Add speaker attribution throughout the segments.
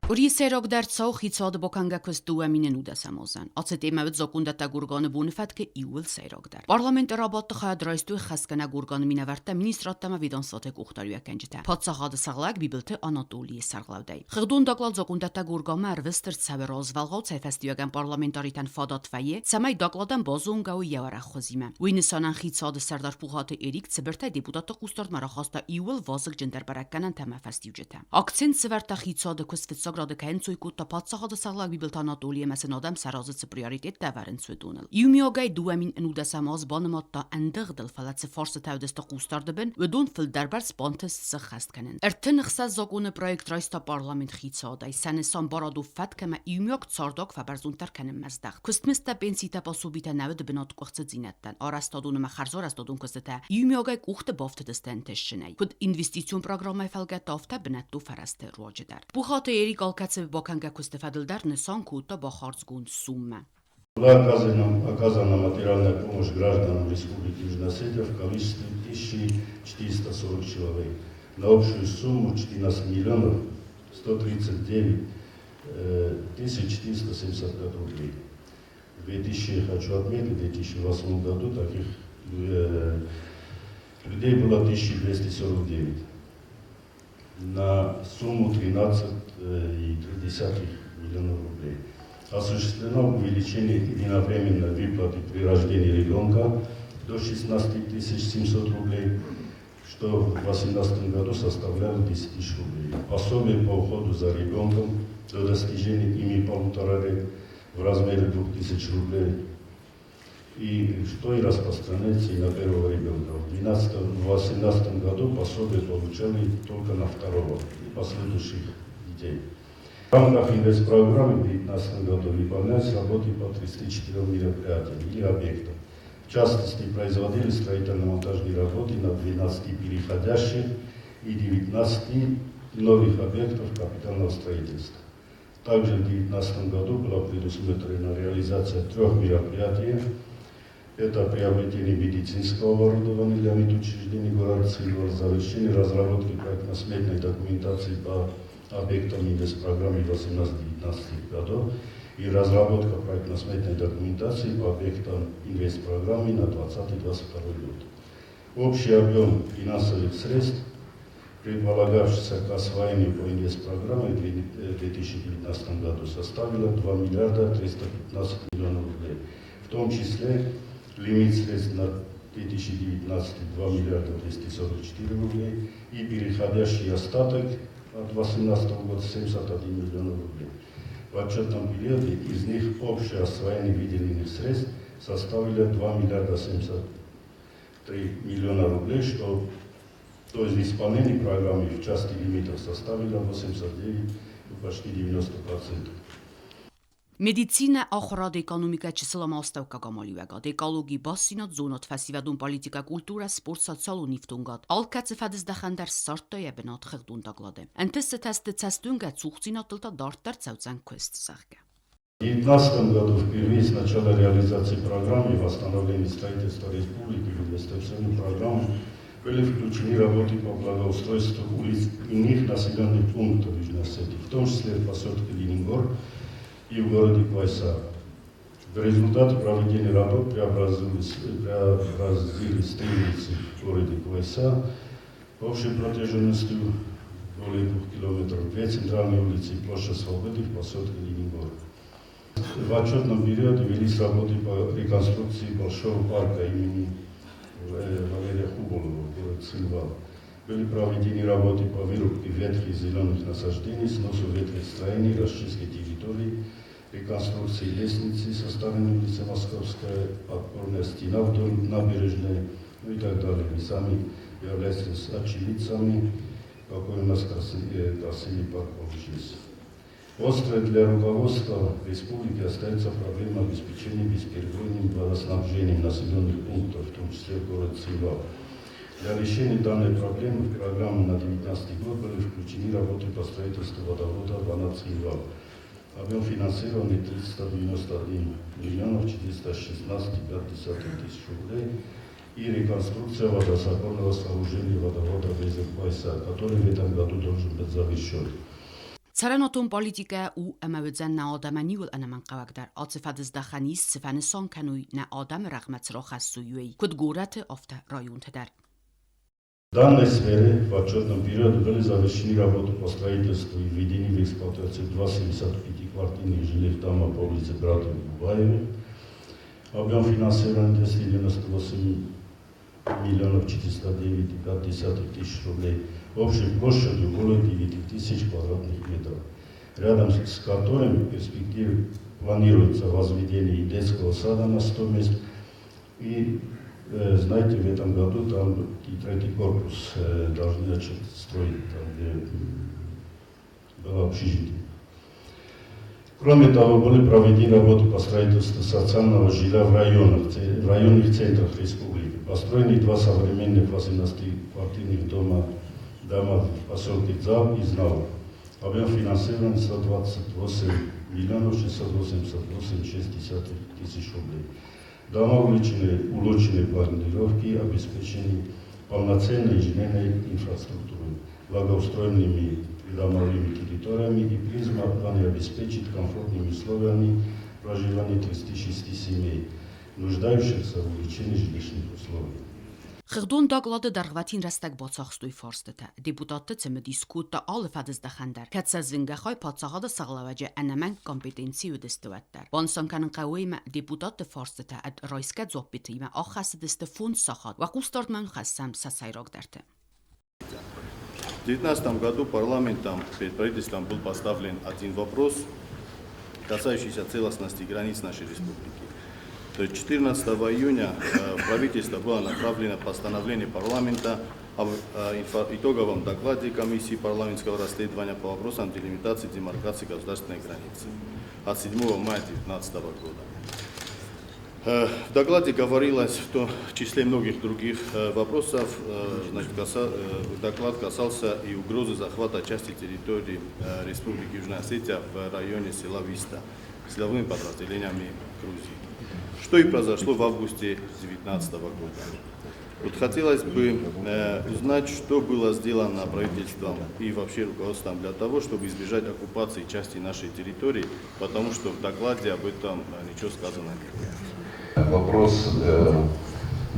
Speaker 1: Ուրիսերոք դարձող խիցոդ բոքանգակոս դուամինեն ուդասամոզան։ Ացետեմավդ զոկունդատա գուրգանը բունիֆատքը իուլ սերոք դար։ Պարլամենտ ռաբոտը խայադրայստու խասկանա գուրգանը մինավարտա մինիստրատամա վիդոնսոտեք ուխտարյուականջտա։ Փոցաղադը սաղլակ բիբլթը անատոլիի սաղլավդայ։ Խղդուն դակլալ զոկունդատա գուրգամը արվստր ցավերոզ վալղոց հայֆաստիական պարլամենտարիտան ֆադատվայե ցամայ դակլադան բոզունգաու եվարախոզիմը։ Ուինիսանան խիցոդը սարդար պուղատը էրիկ ցբերտա դեպուտատը կուստոր մարախոստա իուլ վազգ ջնդարբարականան թամաֆաստիուջետա։ Ակցենտ սվերտա խիցոդը կուսվեցող Radikային ցույկուտը պատսաղոդը սաղլակ բիբլտանատոլիը մասնոդամ սարազısı prioritet դավարն ցույտունել։ Յումիոգայ դուամին նուդասամոզ բանմոտտա անդղ դլֆալացը ֆորսը თავდესტა կուստարդբեն վդուն ֆիլդարբար սպոնտես սխաստքանեն։ Ertın xsa zogune proyekt raysta parlament xitsoday saneson baradu fatkama յումիոգ ցորդոկ ֆաբարզունտարքանեն մազդաղ։ Կուստմստա պենսիտա պասուբիտա նավդ բնոտ կողցը ձինատտան։ Արաստոդունը մախարզոր աստոդուն կստա յումիոգայ կուխտը բովտը դստեն տեշնայ։ Կուտ ինվեստիցիոն պրոգրամայ ֆալգատովտա բնատու ֆարաստե ռոջդար։ Բուխատը երիկ Alkațe Bocanca Кустефадылдар несон куто бахарцгун сумма.
Speaker 2: Была оказана материальная помощь гражданам Республики Южная Осетия в количестве 1440 человек на общую сумму 14 миллионов 139 475 рублей. Хочу отметить, в 2008 году таких людей было 1249 на сумму 13,3 миллиона рублей. Осуществлено увеличение единовременной выплаты при рождении ребенка до 16 700 рублей, что в 2018 году составляло 10 тысяч рублей. Пособие по уходу за ребенком до достижения ими 1,5 лет в размере 2000 рублей. И что и распространяется и на первого ребенка. В 2018 году пособие получали только на второго и последующих детей. В рамках инвестпрограммы в 2019 году выполнялись работы по 34 мероприятиям и объектам. В частности, производили строительно-монтажные работы на 12 переходящих и 19 новых объектов капитального строительства. Также в 2019 году была предусмотрена реализация 3 мероприятий. Это приобретение медицинского оборудования для медучреждений города Цивила, завершение разработки проектно-сметной документации по объектам инвестпрограммы 18-19 годов и разработка проектно-сметной документации по объектам инвестпрограммы на 20-22 год. Общий объем финансовых средств, предполагавшийся к освоению по инвестпрограмме в 2019 году, составило 2 миллиарда 315 миллионов рублей, в том числе лимит средств на 2019 2 миллиарда 244 рублей и переходящий остаток от 2018 года 71 миллиона рублей. В отчетном периоде из них общее освоение выделенных средств составило 2 миллиарда 73 миллиона рублей, что то есть исполнение программы в части лимитов составило 89, почти 90%.
Speaker 1: Медицина охрад экономика числома оставка гамалювага экологи бассинат зонат фасивадун политика культура спорт социалу нифтунгат алкац фадыздахандар сартая бенат хэгдун дагладе энтессе тесте цастунга цухцинатылта дартар цауцан квест сахга.
Speaker 2: В 2019 году впервые с начала реализации программы восстановления строительства республики в инвестиционную программу были включены работы по благоустройству улиц иных населенных пунктов Южной Осетии, в том числе в поселке Ленингор и в городе Квайса. В результате проведения работ преобразились 3 улицы в городе Квайса общей протяженностью более 2 километров, 2 центральные улицы и площадь Свободы в поселке Ленингор. В отчетном периоде велись работы по реконструкции Большого парка имени Валерия Хуболова в городе Цинвал. Были проведены работы по вырубке ветхих зеленых насаждений, сносу ветхих строений, расчистке территорий, реконструкции лестницы со стороны улицы Московская, подпорная стена вдоль набережной, ну и так далее. Мы сами являемся очевидцами, какой у нас красивый парк получился. Острой для руководства республики остается проблема обеспечения бесперебойным водоснабжением населенных пунктов, в том числе в городе Цинвал. Для решения данной проблемы в программу на 2019 год были включены работы по строительству водовода Вана-Цинвал. Объем финансирования 391 миллионов 416,5 тысяч рублей и реконструкция водосборного сооружения водовода Везер-Квайса, который в этом году должен быть завершен.
Speaker 1: Ցարենոտուն պոլիտիկա ու ամավձան նա ադամանիուլ անման qavagdar ածեֆադզդախանիս սվանսոն կանույ նա ադամ ռաղմացրող հասույուի կուդգուրատը օֆտա ռայուն թդար.
Speaker 2: В данной сфере в отчетном периоде были завершены работы по строительству и введению в эксплуатацию 275-квартирных жилых домов по улице Брата Бубаева. Объем финансирования 298 миллионов 409,5 тысяч рублей. Общей площадью более 9 тысяч квадратных метров. Рядом с которым в перспективе планируется возведение детского сада на 100 мест. И знаете, в этом году там и третий корпус должны строить, там, где было общежитие. Кроме того, были проведены работы по строительству социального жилья в районных центрах республики. Построены 2 современных 18-квартирных дома в поселке ЗАВ и ЗНАВ. Объем финансирования 128 миллионов 688,6 тысяч рублей. Дома улучшены планировки и обеспечены полноценной инженерной инфраструктурой, благоустроенными придомовыми территориями и призваны обеспечить комфортными условиями проживания 36 семей, нуждающихся в улучшении жилищных условий.
Speaker 1: Խղդուն դակլադը դարվատին ռաստակ բացախստույ ֆորստը դեպուտատը ծմը դիսկուտը ալը ֆադզդախանդար կացազվինգախայ փածաղադը սաղլավաջը անաման կոմպետենցի ու դստուատտար բոնսոնկանն qawima դեպուտատը ֆորստը ад ռոյսկա ձոպիտիմա ախասը դստը фунт сахат вакустортман хассам сасайрогдарты.
Speaker 3: В 2019 году парламентом перед правительством был поставлен один вопрос, касающийся целостности границ нашей республики. То есть 14 июня в правительство было направлено постановление парламента об итоговом докладе комиссии парламентского расследования по вопросам делимитации и демаркации государственной границы от 7 мая 2019 года. В докладе говорилось, в числе многих других вопросов, доклад касался и угрозы захвата части территории Республики Южная Осетия в районе села Виста силовыми подразделениями Грузии. Что и произошло в августе 2019 года. Вот хотелось бы узнать, что было сделано правительством и вообще руководством для того, чтобы избежать оккупации части нашей территории, потому что в докладе об этом ничего сказано нет.
Speaker 4: Вопрос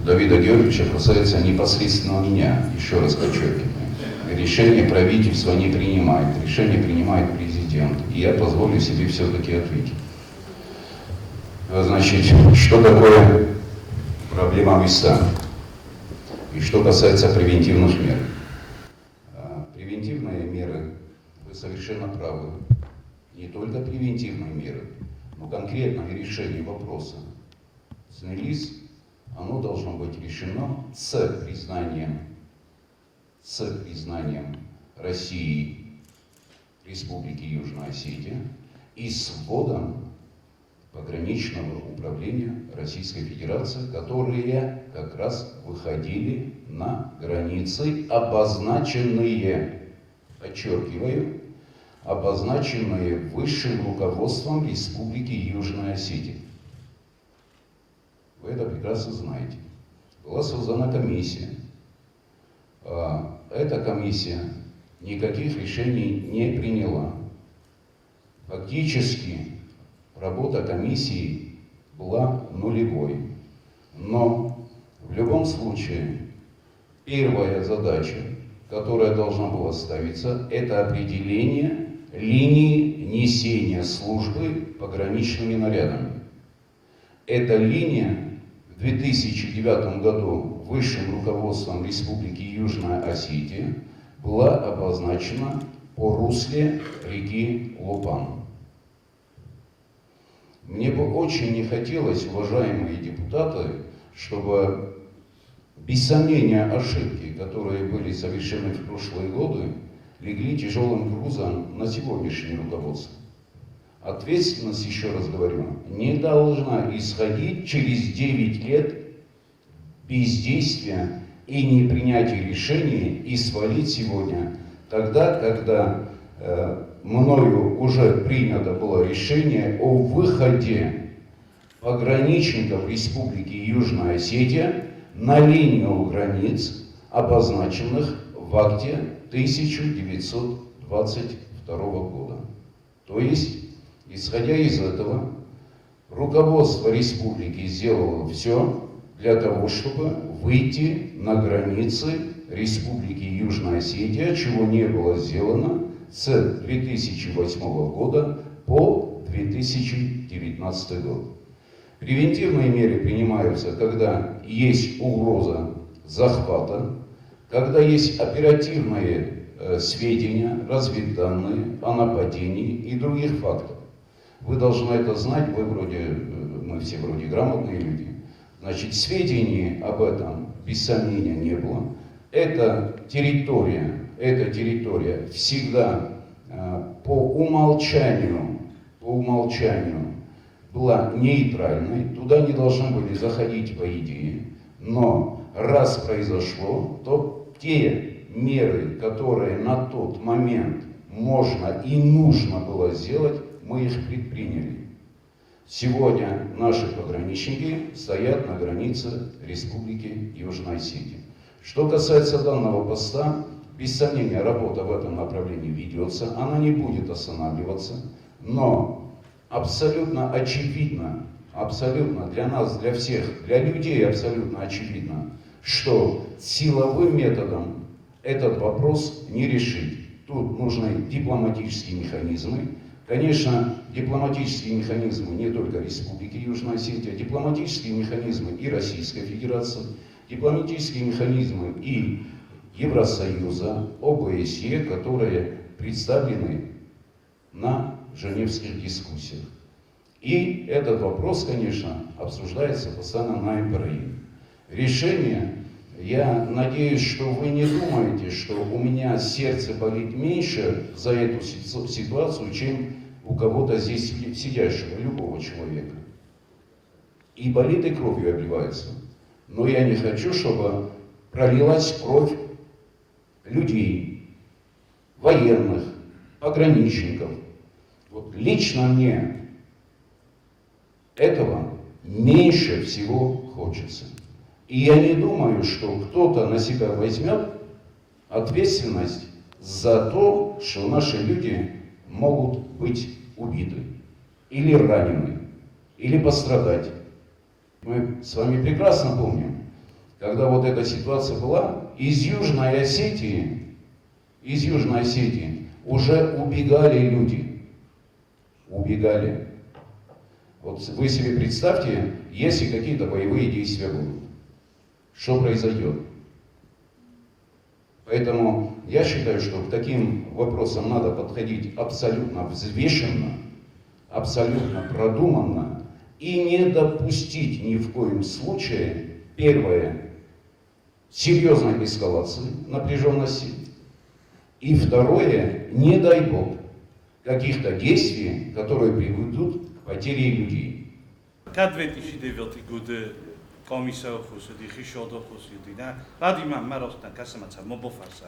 Speaker 4: Давида Георгиевича касается непосредственно меня, еще раз подчеркиваю. Решение правительства не принимает, решение принимает президент. И я позволю себе все-таки ответить. Значит, что такое проблема Виста? И что касается превентивных мер. Превентивные меры, вы совершенно правы. Не только превентивные меры, но конкретное решение вопроса снялись, оно должно быть решено с признанием России, Республики Южная Осетия и с вводом пограничного управления Российской Федерации, которые как раз выходили на границы, обозначенные, подчеркиваю, обозначенные высшим руководством Республики Южная Осетия. Вы это прекрасно знаете. Была создана комиссия. Эта комиссия никаких решений не приняла. Фактически работа комиссии была нулевой. Но в любом случае первая задача, которая должна была ставиться, это определение линии несения службы пограничными нарядами. Эта линия в 2009 году высшим руководством Республики Южная Осетия была обозначена по русле реки Лупан. Мне бы очень не хотелось, уважаемые депутаты, чтобы без сомнения ошибки, которые были совершены в прошлые годы, легли тяжелым грузом на сегодняшнее руководство. Ответственность, еще раз говорю, не должна исходить через 9 лет бездействия и непринятия решений и свалить сегодня, тогда, когда мною уже принято было решение о выходе пограничников Республики Южная Осетия на линию границ, обозначенных в акте 1922 года. То есть, исходя из этого, руководство республики сделало все для того, чтобы выйти на границы Республики Южная Осетия, чего не было сделано с 2008 года по 2019 год. Превентивные меры принимаются, когда есть угроза захвата, когда есть оперативные сведения, разведданные о нападении и других фактах. Вы должны это знать, мы все вроде грамотные люди. Значит, сведений об этом без сомнения не было. Эта территория всегда по умолчанию была нейтральной, туда не должны были заходить по идее. Но раз произошло, то те меры, которые на тот момент можно и нужно было сделать, мы их предприняли. Сегодня наши пограничники стоят на границе Республики Южная Осетия. Что касается данного поста, без сомнения, работа в этом направлении ведется, она не будет останавливаться, но абсолютно очевидно, абсолютно для нас, для всех, для людей абсолютно очевидно, что силовым методом этот вопрос не решить. Тут нужны дипломатические механизмы. Конечно, дипломатические механизмы не только Республики Южная Осетия, дипломатические механизмы и Российской Федерации, дипломатические механизмы и Евросоюза, ОБСЕ, которые представлены на Женевских дискуссиях. И этот вопрос, конечно, обсуждается постоянно на МПРИ. Решение, я надеюсь, что вы не думаете, что у меня сердце болит меньше за эту ситуацию, чем у кого-то здесь сидящего, любого человека. И болит, и кровью обливается. Но я не хочу, чтобы пролилась кровь людей, военных, пограничников. Вот лично мне этого меньше всего хочется. И я не думаю, что кто-то на себя возьмет ответственность за то, что наши люди могут быть убиты, или ранены, или пострадать. Мы с вами прекрасно помним, когда вот эта ситуация была, из Южной Осетии уже убегали люди. Убегали. Вот вы себе представьте, если какие-то боевые действия будут. Что произойдет? Поэтому я считаю, что к таким вопросам надо подходить абсолютно взвешенно, абсолютно продуманно и не допустить ни в коем случае, первое, серьезной эскалации напряженности, и второе, не дай бог, каких-то действий, которые приведут к потере людей.
Speaker 5: კომისარხოსი ხიშოდოხოსი და რადი მაროსთან კასამაცა მობოფარსა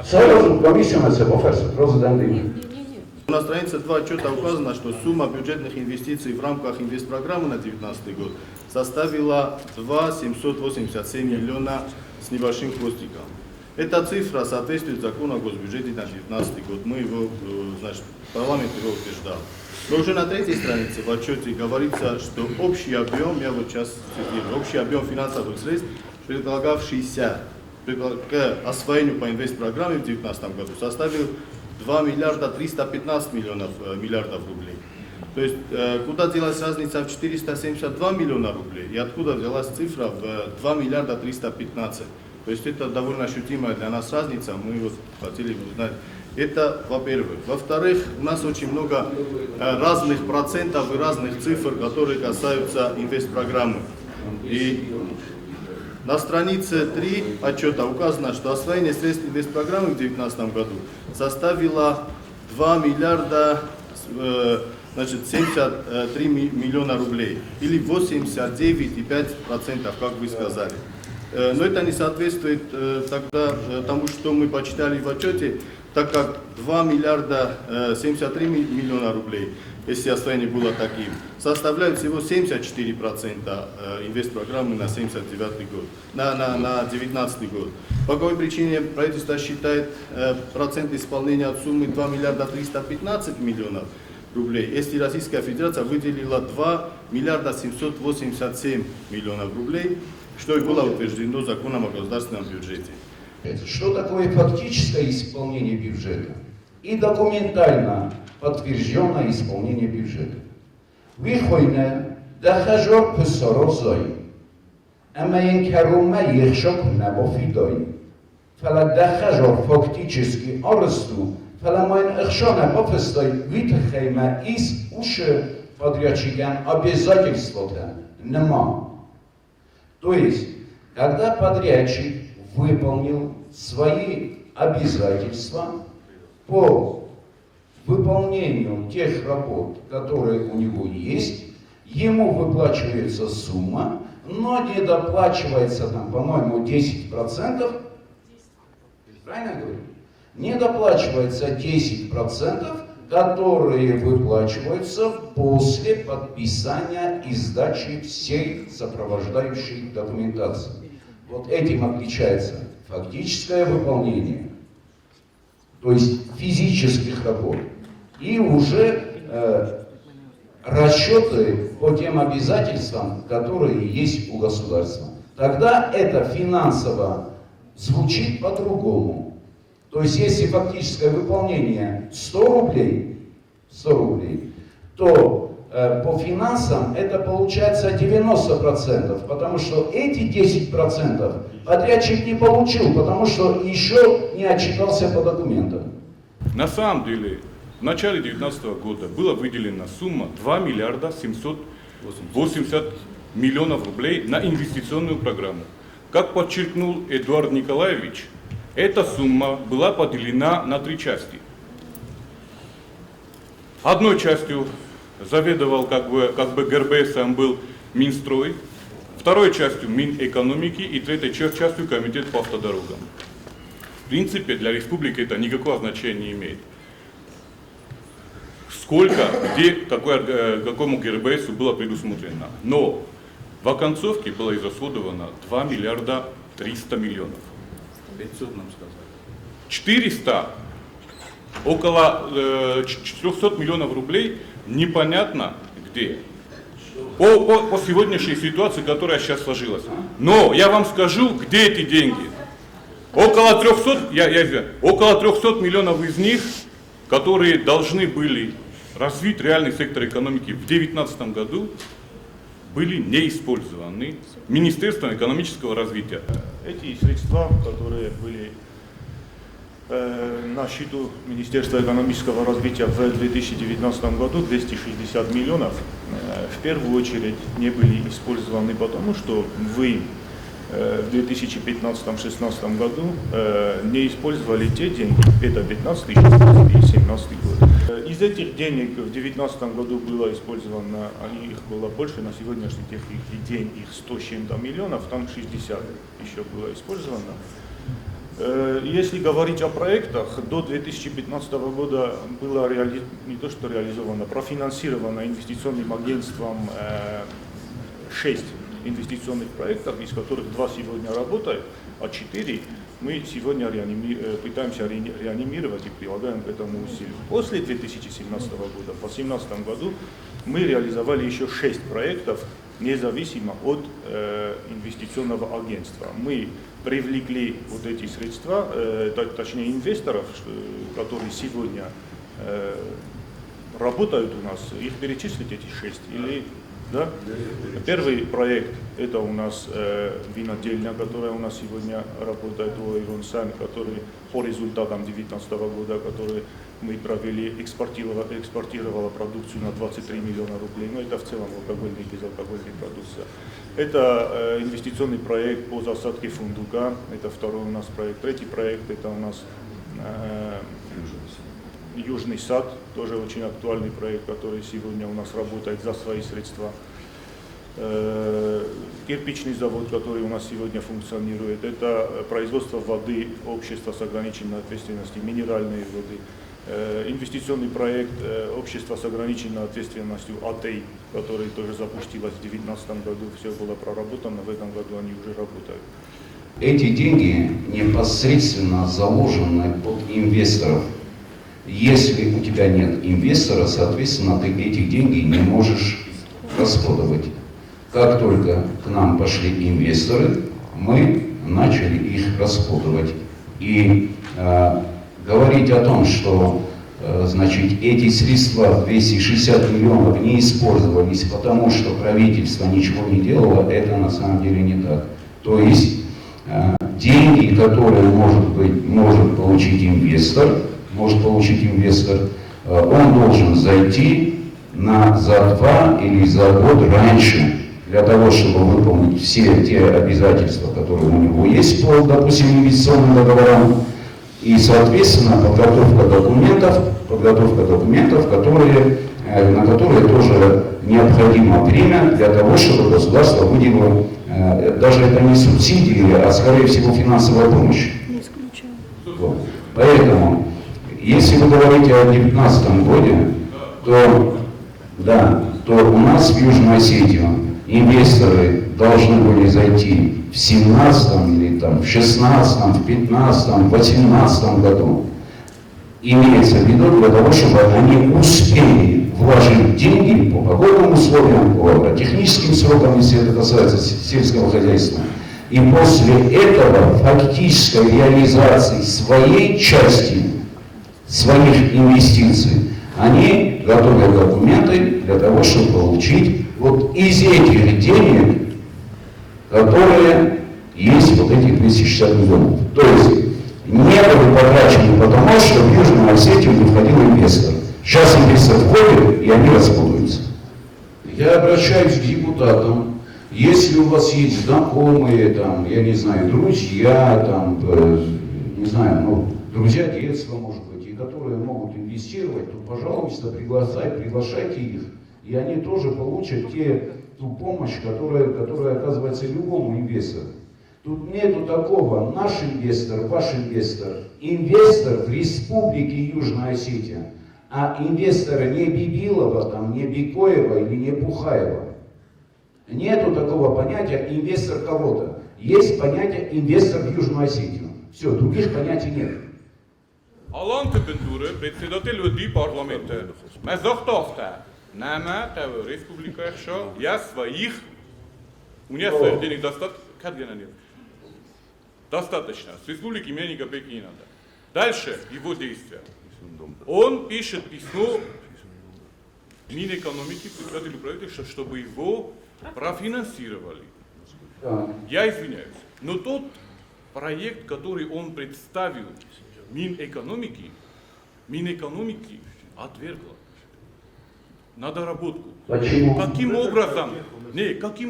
Speaker 4: Сразу комиссия бοφарса президент.
Speaker 3: На странице 2 отчета указано, что сумма бюджетных инвестиций в рамках инвестпрограммы на 2019 год составила 2 787 миллиона с небольшим хвостиком. Эта цифра соответствует закону о госбюджете на 2019 год. Мы его, значит, парламент его утверждал. Но уже на третьей странице в отчете говорится, что общий объем, я вот сейчас цитирую, общий объем финансовых средств, предлагавшийся к освоению по инвестпрограмме в 2019 году, составил 2 миллиарда 315 миллиардов рублей. То есть куда делась разница в 472 миллиона рублей и откуда взялась цифра в 2 миллиарда 315. То есть это довольно ощутимая для нас разница, мы вот хотели бы узнать. Это во-первых. Во-вторых, у нас очень много разных процентов и разных цифр, которые касаются инвестпрограммы. И на странице 3 отчета указано, что освоение средств инвестпрограммы в 2019 году составило 2 миллиарда 73 миллиона рублей, или 89,5%, как вы сказали. Но это не соответствует тогда тому, что мы почитали в отчете. так как 2 миллиарда 73 миллиона рублей, если состояние было таким, составляют всего 74% инвестпрограммы на 79 год, на 19 год. По какой причине правительство считает процент исполнения от суммы 2 миллиарда 315 миллионов рублей, если Российская Федерация выделила 2 миллиарда 787 миллионов рублей, что и было утверждено законом о государственном бюджете.
Speaker 4: Что такое фактическое исполнение бюджета и документально подтвержденное исполнение бюджета? Вихойне дахажор псорозой, амаен карума ехшок набофидой, фала дахажор фактически арсту, фала моин эхшона попстой витхейма из уши подрядчикам обязательства нема. То есть, когда подрядчик выполнил свои обязательства по выполнению тех работ, которые у него есть, ему выплачивается сумма, но не доплачивается там, по-моему, 10%. Правильно говорю? Не доплачивается 10%, которые выплачиваются после подписания и сдачи всей сопровождающей документации. Вот этим отличается фактическое выполнение, то есть физических работ, и уже расчеты по тем обязательствам, которые есть у государства. Тогда это финансово звучит по-другому. То есть если фактическое выполнение 100 рублей, то по финансам это получается 90%, потому что эти 10% подрядчик не получил, потому что еще не отчитался по документам.
Speaker 6: На самом деле, в начале 2019 года была выделена сумма 2 миллиарда 780 миллионов рублей на инвестиционную программу. Как подчеркнул Эдуард Николаевич, эта сумма была поделена на 3 части. Одной частью заведовал как бы ГРБСом был Минстрой, второй частью Минэкономики и третьей частью Комитет по автодорогам. В принципе, для республики это никакого значения не имеет. Сколько, где, какому ГРБСу было предусмотрено. Но в оконцовке было израсходовано 2 миллиарда 300 миллионов.
Speaker 3: 500 нам сказали.
Speaker 6: 400, около 400 миллионов рублей непонятно где. По сегодняшней ситуации, которая сейчас сложилась. Но я вам скажу, где эти деньги. Около 300 миллионов из них, которые должны были развить реальный сектор экономики в 2019 году, были не использованы Министерством экономического развития.
Speaker 7: Эти средства, которые были на счету Министерства экономического развития в 2019 году, 260 миллионов, в первую очередь не были использованы, потому что вы в 2015-2016 году не использовали те деньги, это 2015, 2016 и 2017 год. Из этих денег в 2019 году было использовано, их было больше, на сегодняшний день их 100 с чем-то миллионов, там 60 еще было использовано. Если говорить о проектах, до 2015 года было не то что реализовано, профинансировано инвестиционным агентством 6 инвестиционных проектов, из которых 2 сегодня работают, а 4 мы сегодня пытаемся реанимировать и прилагаем к этому усилия. После 2017 года, по 2017 году, мы реализовали еще 6 проектов, независимо от инвестиционного агентства. Мы привлекли вот эти средства, точнее инвесторов, которые сегодня работают у нас, их перечислить эти 6 или... Да? Первый проект это у нас винодельня, которая у нас сегодня работает у Ивонсан, который по результатам 2019 года, который мы провели, экспортировала продукцию на 23 миллиона рублей, но это в целом алкогольная и безалкогольная продукция. Это инвестиционный проект по засадке фундука, это второй у нас проект. Третий проект это у нас Южный сад, тоже очень актуальный проект, который сегодня у нас работает за свои средства. кирпичный завод, который у нас сегодня функционирует, это производство воды, общество с ограниченной ответственностью, минеральные воды, инвестиционный проект общества с ограниченной ответственностью АТЭЙ, который тоже запустилось в 2019 году, все было проработано, в этом году они уже работают.
Speaker 4: Эти деньги непосредственно заложены под инвесторов. Если у тебя нет инвестора, соответственно, ты эти деньги не можешь расходовать. Как только к нам пошли инвесторы, мы начали их расходовать. И говорить о том, что значит, эти средства, 260 миллионов, не использовались, потому что правительство ничего не делало, это на самом деле не так. То есть деньги, которые может получить инвестор, он должен зайти за 2 или за год раньше, для того, чтобы выполнить все те обязательства, которые у него есть по, допустим, инвестиционным договорам, и, соответственно, подготовка документов, на которые тоже необходимо время для того, чтобы государство выделило, даже это не субсидии, а скорее всего финансовая помощь. Вот. Поэтому, если вы говорите о 2019 году, то у нас в Южную Осетию инвесторы должны были зайти в 2017 или там, в 2016, в 2015, в 2018 году. Имеется в виду для того, чтобы они успели вложить деньги по погодным условиям, по техническим срокам, если это касается сельского хозяйства. И после этого фактической реализации своей части, своих инвестиций, они готовят документы для того, чтобы получить вот из этих денег, которые есть вот эти 260 миллионов. То есть не были потрачены потому, что в Южную Осетию не входил инвестор. Сейчас инвестор входит, и они расходуются. Я обращаюсь к депутатам. Если у вас есть знакомые, там, я не знаю, друзья, там, не знаю, друзья детства, может быть, и которые могут инвестировать, то, пожалуйста, приглашайте их, и они тоже получат ту помощь, которая оказывается любому инвестору. Тут нету такого, наш инвестор, ваш инвестор. Инвестор в Республике Южная Осетия, а инвестора не Бибилова, там, не Бикоева или не Пухаева. Нету такого понятия инвестор кого-то. Есть понятие инвестор в Южную Осетию. Все, других понятий нет.
Speaker 6: Alan Tübendure, председатель ВДИ парламента, мезохтовта, нама, того, республика Эхшо, я своих, у меня своих денег достаточно, с республики мне ни копейки не надо. Дальше его действия. Он пишет письмо Минэкономики, председателю правительства, чтобы его профинансировали. Я извиняюсь, но тот проект, который он представил Минэкономики отвергла на доработку.
Speaker 4: Почему?
Speaker 6: Каким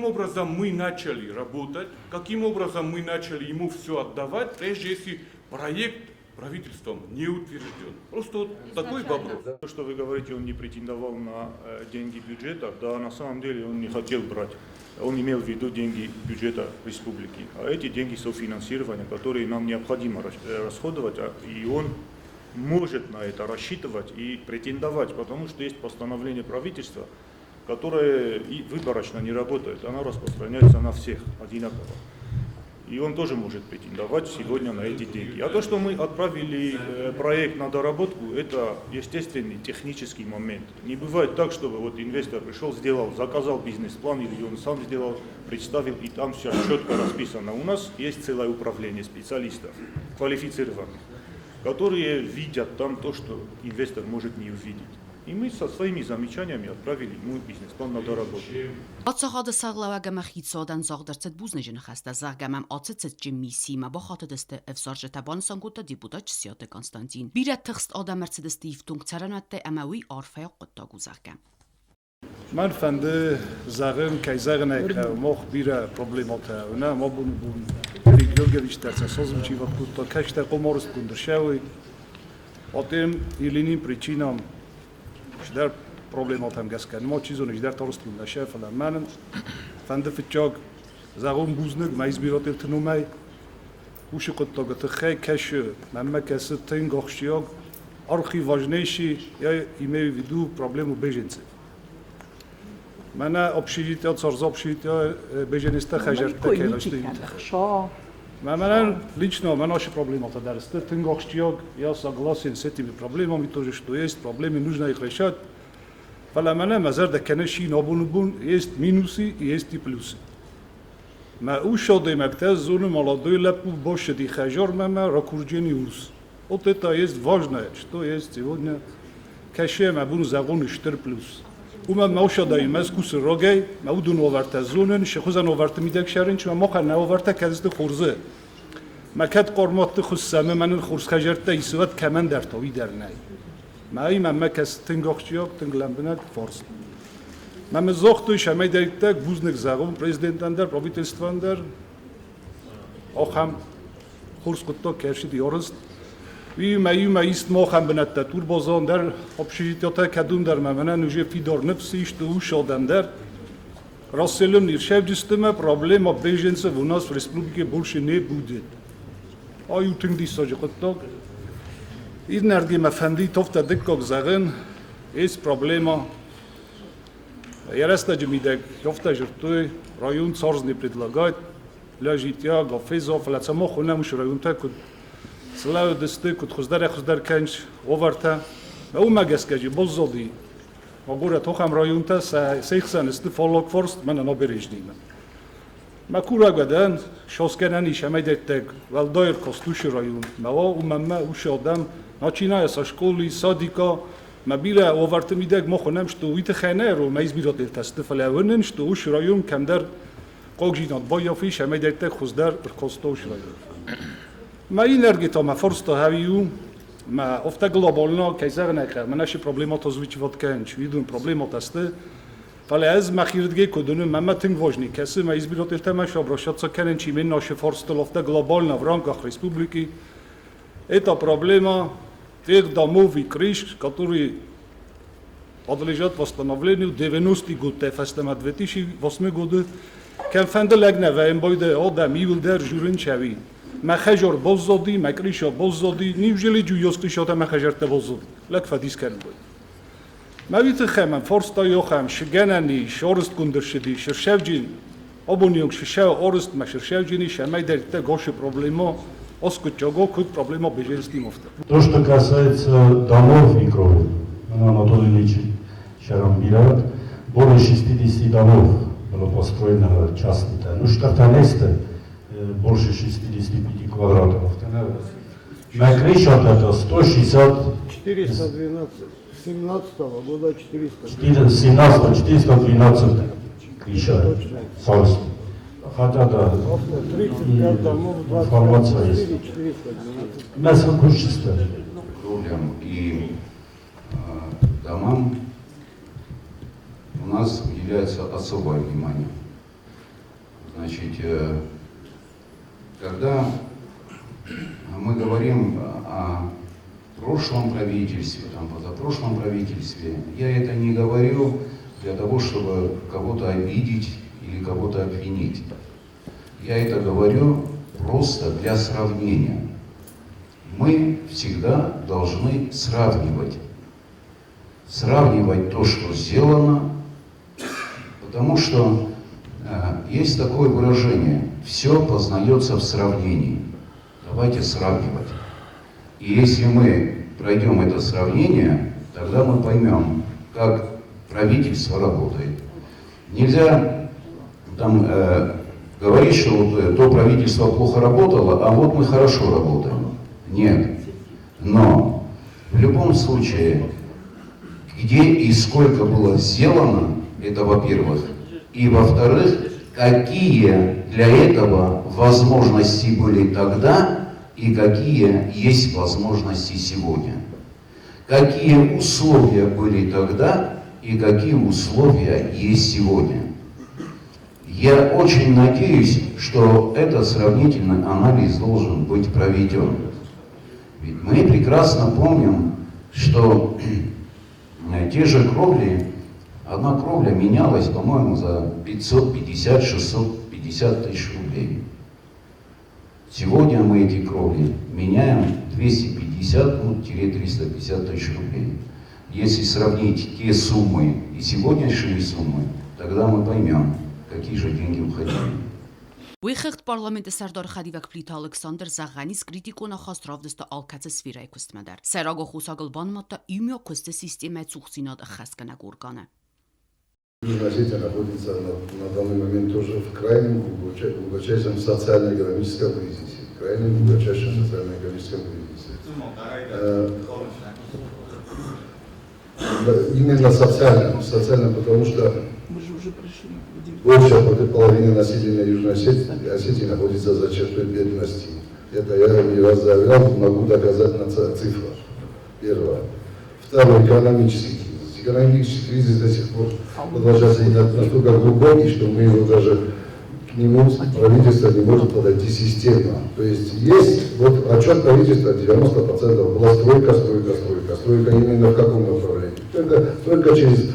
Speaker 6: образом мы начали работать, каким образом мы начали ему все отдавать, прежде если проект правительством не утвержден. Просто вот такой вопрос.
Speaker 7: То, что вы говорите, он не претендовал на деньги бюджета, да, на самом деле он не хотел брать. Он имел в виду деньги бюджета республики. А эти деньги софинансирования, которые нам необходимо расходовать, и он может на это рассчитывать и претендовать, потому что есть постановление правительства, которое и выборочно не работает, оно распространяется на всех одинаково. И он тоже может претендовать сегодня на эти деньги. А то, что мы отправили проект на доработку, это естественный технический момент. Не бывает так, чтобы вот инвестор пришел, заказал бизнес-план, или он сам сделал, представил, и там все четко расписано. У нас есть целое управление специалистов, квалифицированных, которые видят там то, что инвестор может не увидеть. И мы со своими замечаниями отправили ему бизнес-план на доработку.
Speaker 1: Ացախադը սաղլավագը մխիցոդան զաղդրցետ բուզնեջն խաստա զաղգամամ ացեցետ ջմիսի մա բախատդստը էվսարժետաբան սանգուտա դիպուտաչ սիոտե Կոնստանտին բիրա թղստ ադամերցեդստի իվտունք ցարանատե ամավի արֆայ qıttagу զաղգամ
Speaker 8: من فنده زغن کیزغن اکر مخ بیره پروبلمات و نه ما بون ریگلوگویش درس سازم چی وقت تا کشت قمارست کندرشوی آتیم ایلینیم پریچینام شدر پروبلمات هم گس کن ما چیزو نجدر تارست کندشه فلان من фанды фичог загон бузнык майзбирот элтнумай ушиқоттога тхай кэш маммакасы тенгохшиог архи важнейший я имею в виду проблему беженцев. Мана общежитие общежитие беженеста хажарта келашты. Маман лично наша проблема тадарсты тенгохшиог я согласен с этими проблемами тоже, что есть проблемы, нужно их решать. Фаламана мазарда канаши набунбун есть минусы и есть и плюсы. ما ушоды мактаз зону молодой лапу больше ди хажор мама ракурджени ус. Вот это есть важное, что есть сегодня каше мабун загон 4 плюс. Ума маушада имаскус рогай маудун оварта зонен шехузан оварта мидак шарин чма моха на оварта казд خورزه. مکت قرمات خصمه من خورس خجرت ایسوات کمان در تاوی در نای. مایی من مکس تنگاخشیاق تنگلم بند فارس. من زاختوی شمای دریتک بوزنک زاغم پرزیدنتان در پرویتلستوان در آخام خورس قطع کرشید یارست. وی مایست ما خم بند تور بازان در آبشیتیاتا کدوم در ممنه نوجه فیدار نفسیش تو شادن در راسلون نیرشف جستمه پرابلم بیجنس و ناس رسپوبلیک بولش نبوده. آیو تنگی ساجی قطع. این نردی مفندی توفت دکاک زغن ایست پرابلما яростно жмидек ёфта жертвой район царзни предлагает для жития гафезо флацамо хунамуш районта куд слава десте куд хуздар канч оварта у магаскажи бозоди огура тохам районта сехсан эст фолок форст мана набережнима макура гадан шосканани шамайдеттек валдойр костуш район мава умамма ушодам начиная со школы садика مبيلا وفرت ميداك مخو نمش تو ويت خانه رو مايز بيرات التستفلا وننش تو وش رايوم كم در قوق جينات بايا فيش همه دايتك خزدار الكوستوش رايوم ما ينرجي تو ما فرصة هاويو ما افتا globálna كيزار نكر مناش проблемات ازويچ وات كانش ويدون проблемات است فلا از مخيردگي كودون ما تنگ واجني كسي مايز بيرات التماش обращаться к كانش من наش فرصة افتا globálna в рамках республики это проблема тех домов и крыш, которые подлежат восстановлению 90-х годов, фастема 2008 года, кем фенделегне вем бойде адам ивилдер журин чави. Махажор бозоди, макришо бозоди, неужели джуйоски шота махажерте бозоди? Лак фадис кен бой. Мавит хеман форста йохам шгенани шорст кундершди шершевджин обоньонг шешав орст машершевджини шамай дерте гоши проблема Оскучого куд проблема беженским офта.
Speaker 2: То, что касается домов и кровли, Анатолий Ильич Шарамбират, более 60 домов было построено частно. Ну, штатанесте больше 65 квадратов. На крыше это 160...
Speaker 9: 412. 17-го года 400.
Speaker 2: 412 крыша. Хотя да,
Speaker 9: 35 домов,
Speaker 2: информация есть.
Speaker 9: 412.
Speaker 2: Мясо кушчество.
Speaker 4: Кровлям и домам у нас уделяется особое внимание. Значит, когда мы говорим о прошлом правительстве, там, позапрошлом правительстве, я это не говорю для того, чтобы кого-то обидеть или кого-то обвинить. Я это говорю просто для сравнения. Мы всегда должны сравнивать. Сравнивать то, что сделано, потому что есть такое выражение: все познается в сравнении. Давайте сравнивать. И если мы пройдем это сравнение, тогда мы поймем, как правительство работает. Нельзя там говорить, что вот то правительство плохо работало, а вот мы хорошо работаем. Нет. Но в любом случае, где и сколько было сделано, это во-первых. И во-вторых, какие для этого возможности были тогда и какие есть возможности сегодня. Какие условия были тогда и какие условия есть сегодня. Я очень надеюсь, что этот сравнительный анализ должен быть проведен. Ведь мы прекрасно помним, что те же кровли Одна кровля менялась, по-моему, за 550-650 тысяч рублей. Сегодня мы эти кровли меняем 250-350 тысяч рублей. Если сравнить те суммы и сегодняшние суммы, тогда мы поймем, какие же деньги уходили.
Speaker 1: Ուիխեղտ պարլամենտը սարդար խադիվակ պլիտ Ալեքսանդր Զաղանիս կրիտիկոնը խաստրավ դստը ալկացը սվիրայ կուստմադար։ Սերագո խուսագլ բանմատը իմյո կուստը սիստեմը ծուխցինատ խասկանակ ուրկանը։
Speaker 10: Южная находится на данный момент тоже в крайнем глубочайшем социально-экономическом кризисе. Крайнем глубочайшем социально-экономическом кризисе. Именно социальном, потому что большая половина населения Южной Осетии находится за чертой бедности. Это я не раз заявлял, могу доказать на цифрах. Первое. Второе, экономический кризис. Экономический кризис до сих пор продолжается настолько глубокий, что мы его даже к нему правительство не может подойти системно. То есть вот отчет правительства 90% была стройка именно в каком направлении? Только через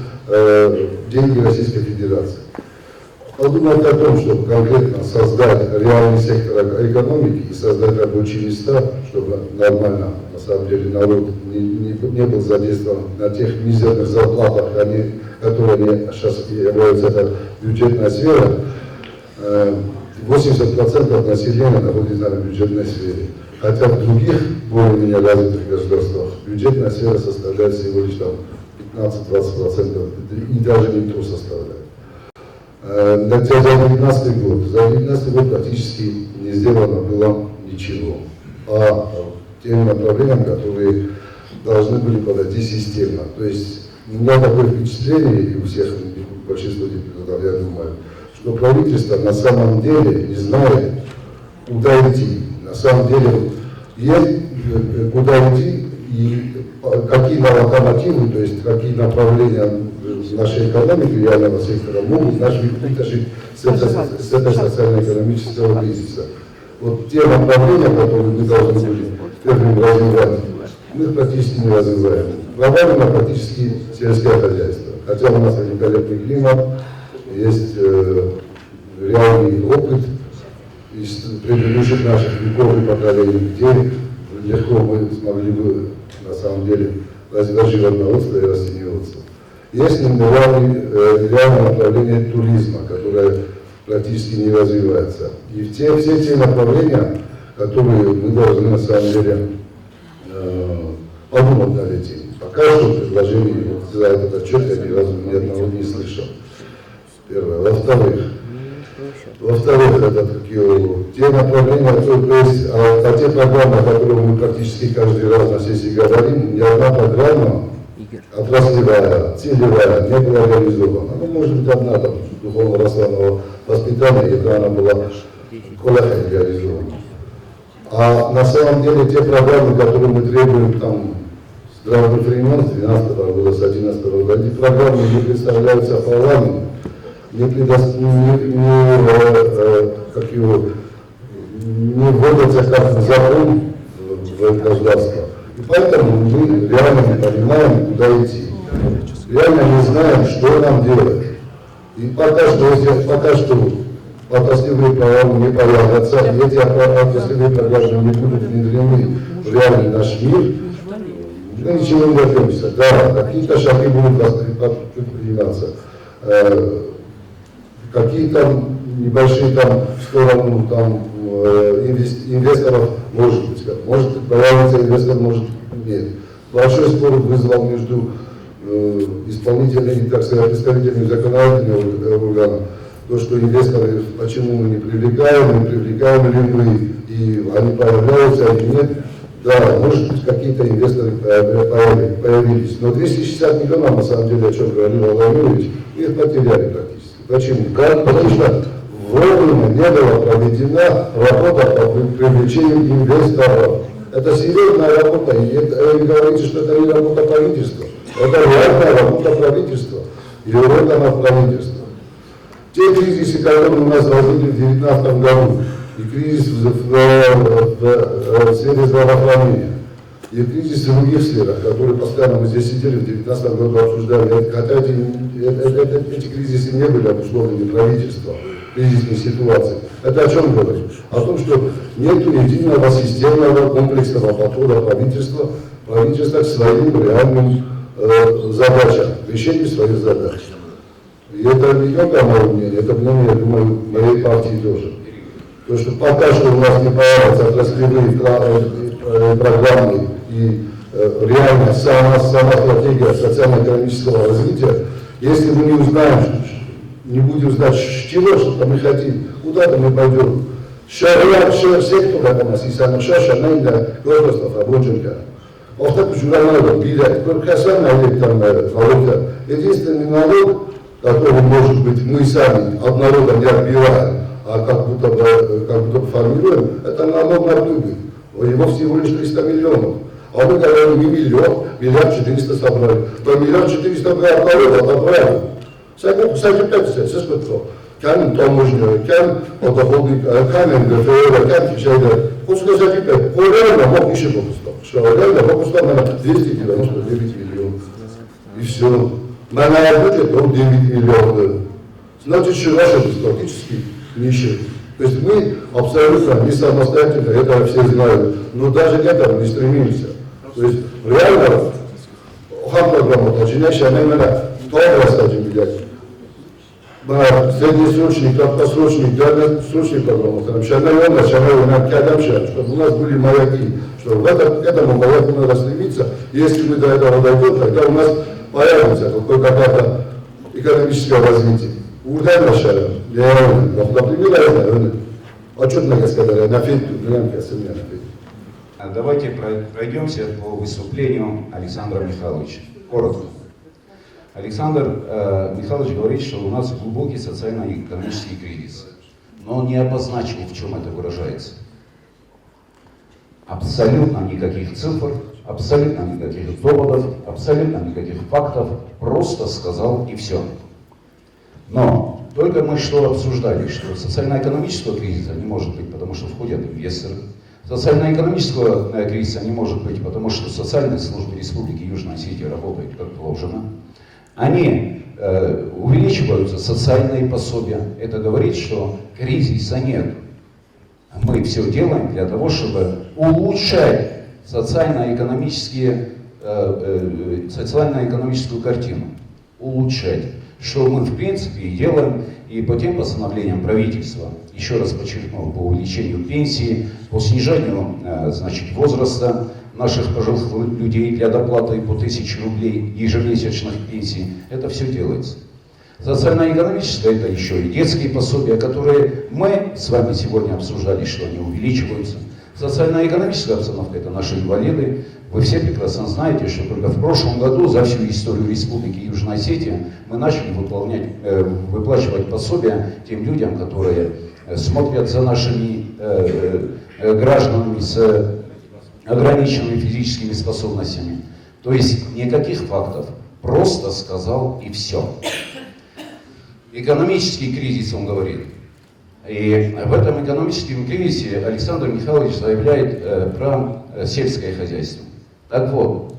Speaker 10: деньги Российской Федерации. Подумать о том, чтобы конкретно создать реальный сектор экономики и создать рабочие места, чтобы нормально, на самом деле, народ не был задействован на тех мизерных зарплатах, которые сейчас являются это бюджетная сфера. 80% населения находится на бюджетной сфере. Хотя в других более-менее развитых государствах бюджетная сфера составляет всего лишь 15-20%, и даже не то составляет. За 2019 год практически не сделано было ничего по тем направлениям, которые должны были подойти системно. То есть у меня такое впечатление, и у всех, большинства депутатов, я думаю, что правительство на самом деле не знает, куда идти. На самом деле есть куда идти и какие локомотивы, то есть какие направления нашей экономики, реального сектора могут нас вытащить с этого социально-экономического кризиса. Вот те направления, которые мы должны были первым развивать, мы практически не развиваем. Глобально практически сельское хозяйство. Хотя у нас великолепный климат, есть реальный опыт из предыдущих наших веков и поколений, где легко мы смогли бы на самом деле развивать животноводство и растениеводство. Есть реальное направление туризма, которое практически не развивается. И все те направления, которые мы должны на самом деле подумать над этим. Пока что предложений за этот отчет я ни разу ни одного не слышал. Первое. Во-вторых, это те направления, то есть те программы, о которых мы практически каждый раз на сессии говорим, ни одна программа отраслевая, целевая, не была реализована. Ну, может быть, одна там духовно-расслабного воспитания, когда она была колоссально реализована. А на самом деле те программы, которые мы требуем там с здравых времен, с 12 года, с 11 года, эти программы не представляются парламенту, не вводятся как закон в государство. И поэтому мы реально не понимаем, куда идти. Реально не знаем, что нам делать. И пока что отраслевые программы не появятся, и эти отраслевые программы не будут внедрены в реальный наш мир, мы ничего не добьемся. Да, какие-то шаги будут предприниматься, какие-то небольшие там в сторону там инвесторов, может быть появится инвестор, может нет. Большой спор вызвал между исполнительными, так сказать, представителями законодательного органа, то, что инвесторы, почему мы не привлекаем ли мы, и они появляются или нет. Да, может быть, какие-то инвесторы появились, но 260 миллионов, на самом деле, о чем говорил Владимирович, их потеряли практически. Почему? Потому что вовремя не была проведена работа по привлечению инвесторов. Это серьезная работа, и вы говорите, что это не работа правительства. Это реальная работа правительства и органов правительства. Те кризисы, которые у нас возникли в 2019 году, и кризис в сфере здравоохранения, И кризис в других сферах, которые постоянно мы здесь сидели в 2019 году обсуждали, хотя эти кризисы не были обусловлены правительством, кризисной ситуацией. Это о чем говорит? О том, что нет единого системного комплексного подхода правительства к своим реальным задачам, решению своих задач. И это не только мое мнение, это мнение, я думаю, моей партии тоже. То, что пока что у нас не появятся отраслевые программы и реально сама стратегия социально-экономического развития, если мы не узнаем, не будем знать, чего мы хотим, куда-то мы пойдем. Сектор это у нас и самое шашанайна государство рабочего. Остаток журналов, билет, касаемо электронная валюта. Единственный налог, который, может быть, мы сами от народа не отбираем, а как будто бы формируем, это налог на прибыль. Его всего лишь 300 миллионов. А мы говорим, не миллион, 1 400 000 собрали. То 1 400 000 от народа отобрали. Кстати, 5 что? Кем таможня, кем подоходный, кем НДФЛ, кем фичайда. Вот сказать, реально мог еще покустал. Что реально покустал на 299 миллионов. И все. На бюджет он 9 миллионов. Значит, что наши практически нищие. То есть мы абсолютно не самостоятельно, это все знают, но даже к этому не стремимся. То есть реально, программа, начинающая, она именно тоже остаточно влияет. Среднесрочный, краткосрочный, дальносрочный программы, чтобы у нас были маяки, что к этому маяку надо стремиться. Если мы до этого дойдем, тогда у нас появится какое-то экономическое развитие. Урдайна шара, например, отчетно сказали, на фейк,
Speaker 4: Давайте пройдемся по выступлению Александра Михайловича. Коротко. Александр Михайлович говорит, что у нас глубокий социально-экономический кризис, но он не обозначил, в чем это выражается. Абсолютно никаких цифр, абсолютно никаких доводов, абсолютно никаких фактов, просто сказал и все. Но только мы что обсуждали, что социально-экономического кризиса не может быть, потому что входят инвесторы. Социально-экономического кризиса не может быть, потому что социальные службы Республики Южная Осетия работают как положено. Они увеличиваются, социальные пособия. Это говорит, что кризиса нет. Мы все делаем для того, чтобы улучшать социально-экономическую картину. Улучшать. Что мы в принципе и делаем, и по тем постановлениям правительства, еще раз подчеркну, по увеличению пенсии, по снижению возраста наших пожилых людей для доплаты по 1000 рублей ежемесячных пенсий, это все делается. Социально-экономическое это еще и детские пособия, которые мы с вами сегодня обсуждали, что они увеличиваются. Социально-экономическая обстановка это наши инвалиды. Вы все прекрасно знаете, что только в прошлом году за всю историю Республики Южная Осетия мы начали выплачивать пособия тем людям, которые смотрят за нашими гражданами с ограниченными физическими способностями. То есть никаких фактов, просто сказал и все. Экономический кризис, он говорит. И в этом экономическом кризисе Александр Михайлович заявляет про сельское хозяйство. Так вот,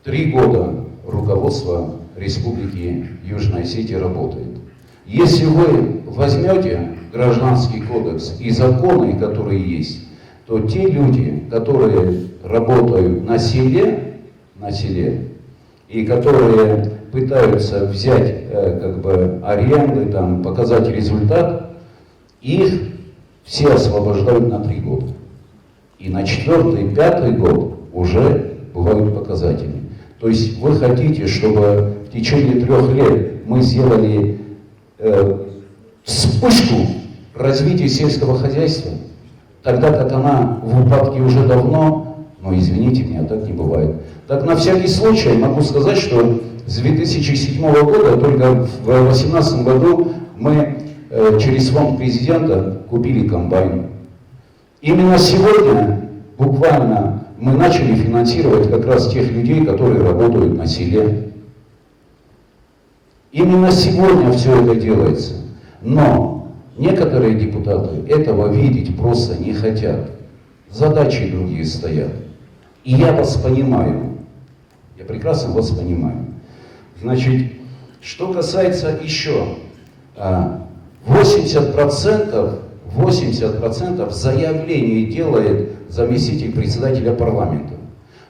Speaker 4: 3 года руководство Республики Южная Осетия работает. Если вы возьмете Гражданский кодекс и законы, которые есть, то те люди, которые работают на селе и которые пытаются взять аренды, показать результат, их все освобождают на 3 года. И на 4-й, 5-й год уже бывают показатели. То есть вы хотите, чтобы в течение 3 лет мы сделали вспышку развития сельского хозяйства, тогда как она в упадке уже давно, но извините меня, так не бывает. Так на всякий случай могу сказать, что с 2007 года, только в 2018 году мы через фонд президента купили комбайн. Именно сегодня, буквально, мы начали финансировать как раз тех людей, которые работают на селе. Именно сегодня все это делается. Но некоторые депутаты этого видеть просто не хотят. Задачи другие стоят. И я вас понимаю. Я прекрасно вас понимаю. Значит, что касается еще, 80% заявлений делает заместитель председателя парламента.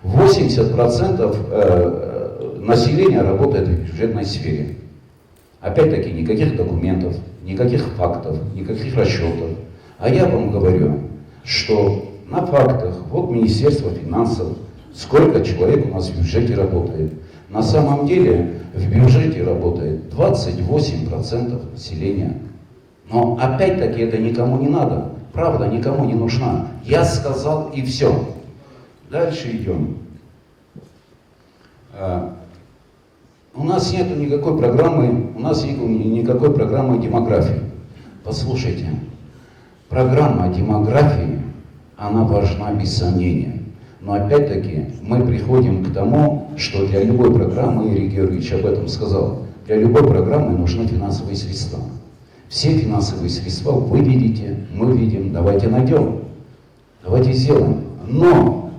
Speaker 4: 80% населения работает в бюджетной сфере. Опять-таки, никаких документов, никаких фактов, никаких расчетов. А я вам говорю, что на фактах, вот Министерство финансов, сколько человек у нас в бюджете работает. На самом деле в бюджете работает 28% населения. Но опять-таки это никому не надо. Правда никому не нужна. Я сказал и все. Дальше идем. У нас нет никакой программы демографии. Послушайте, программа демографии, она важна без сомнения. Но опять-таки мы приходим к тому, что для любой программы, Юрий Георгиевич об этом сказал, для любой программы нужны финансовые средства. Все финансовые средства вы видите, мы видим, давайте найдем, давайте сделаем. Но,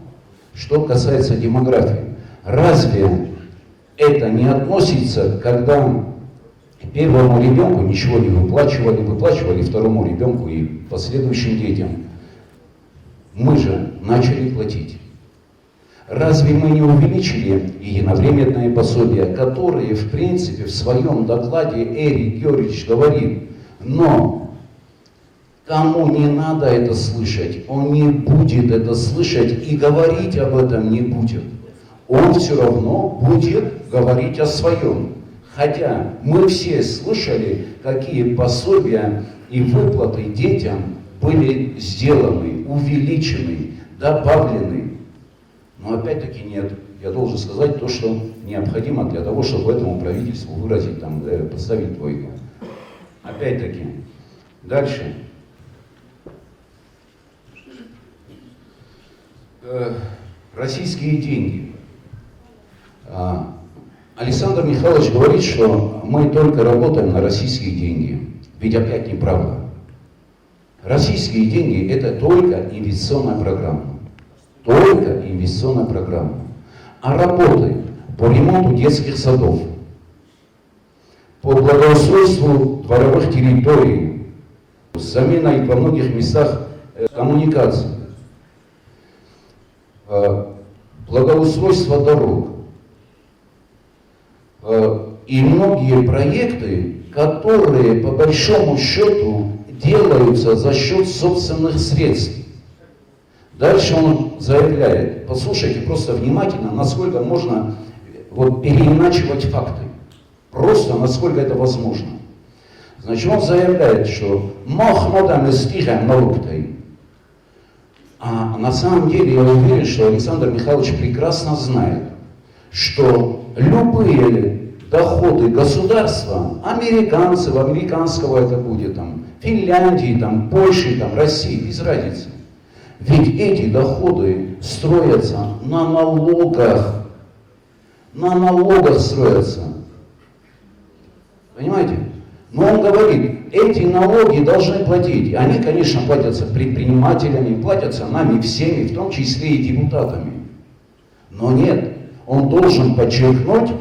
Speaker 4: что касается демографии, разве это не относится, когда первому ребенку ничего не выплачивали второму ребенку и последующим детям? Мы же начали платить. Разве мы не увеличили единовременные пособия, которые, в принципе, в своем докладе Эрик Георгиевич говорит, но кому не надо это слышать, он не будет это слышать и говорить об этом не будет. Он все равно будет говорить о своем. Хотя мы все слышали, какие пособия и выплаты детям были сделаны, увеличены, добавлены. Но опять-таки нет. Я должен сказать то, что необходимо для того, чтобы этому правительству выразить, поставить двойку. Опять-таки. Дальше. Российские деньги. Александр Михайлович говорит, что мы только работаем на российские деньги. Ведь опять неправда. Российские деньги – это только инвестиционная программа. Только инвестиционная программа. А работы по ремонту детских садов, по благоустройству дворовых территорий, с заменой во многих местах коммуникаций, благоустройство дорог и многие проекты, которые по большому счету делаются за счет собственных средств. Дальше он заявляет, послушайте просто внимательно, насколько можно переиначивать факты. Просто насколько это возможно. Значит, он заявляет, что а на самом деле я уверен, что Александр Михайлович прекрасно знает, что любые доходы государства, американцев, американского это будет, Финляндии, Польши, России, без разницы. Ведь эти доходы строятся на налогах. На налогах строятся. Понимаете? Но он говорит, эти налоги должны платить. Они, конечно, платятся предпринимателями, платятся нами всеми, в том числе и депутатами. Но нет, он должен подчеркнуть,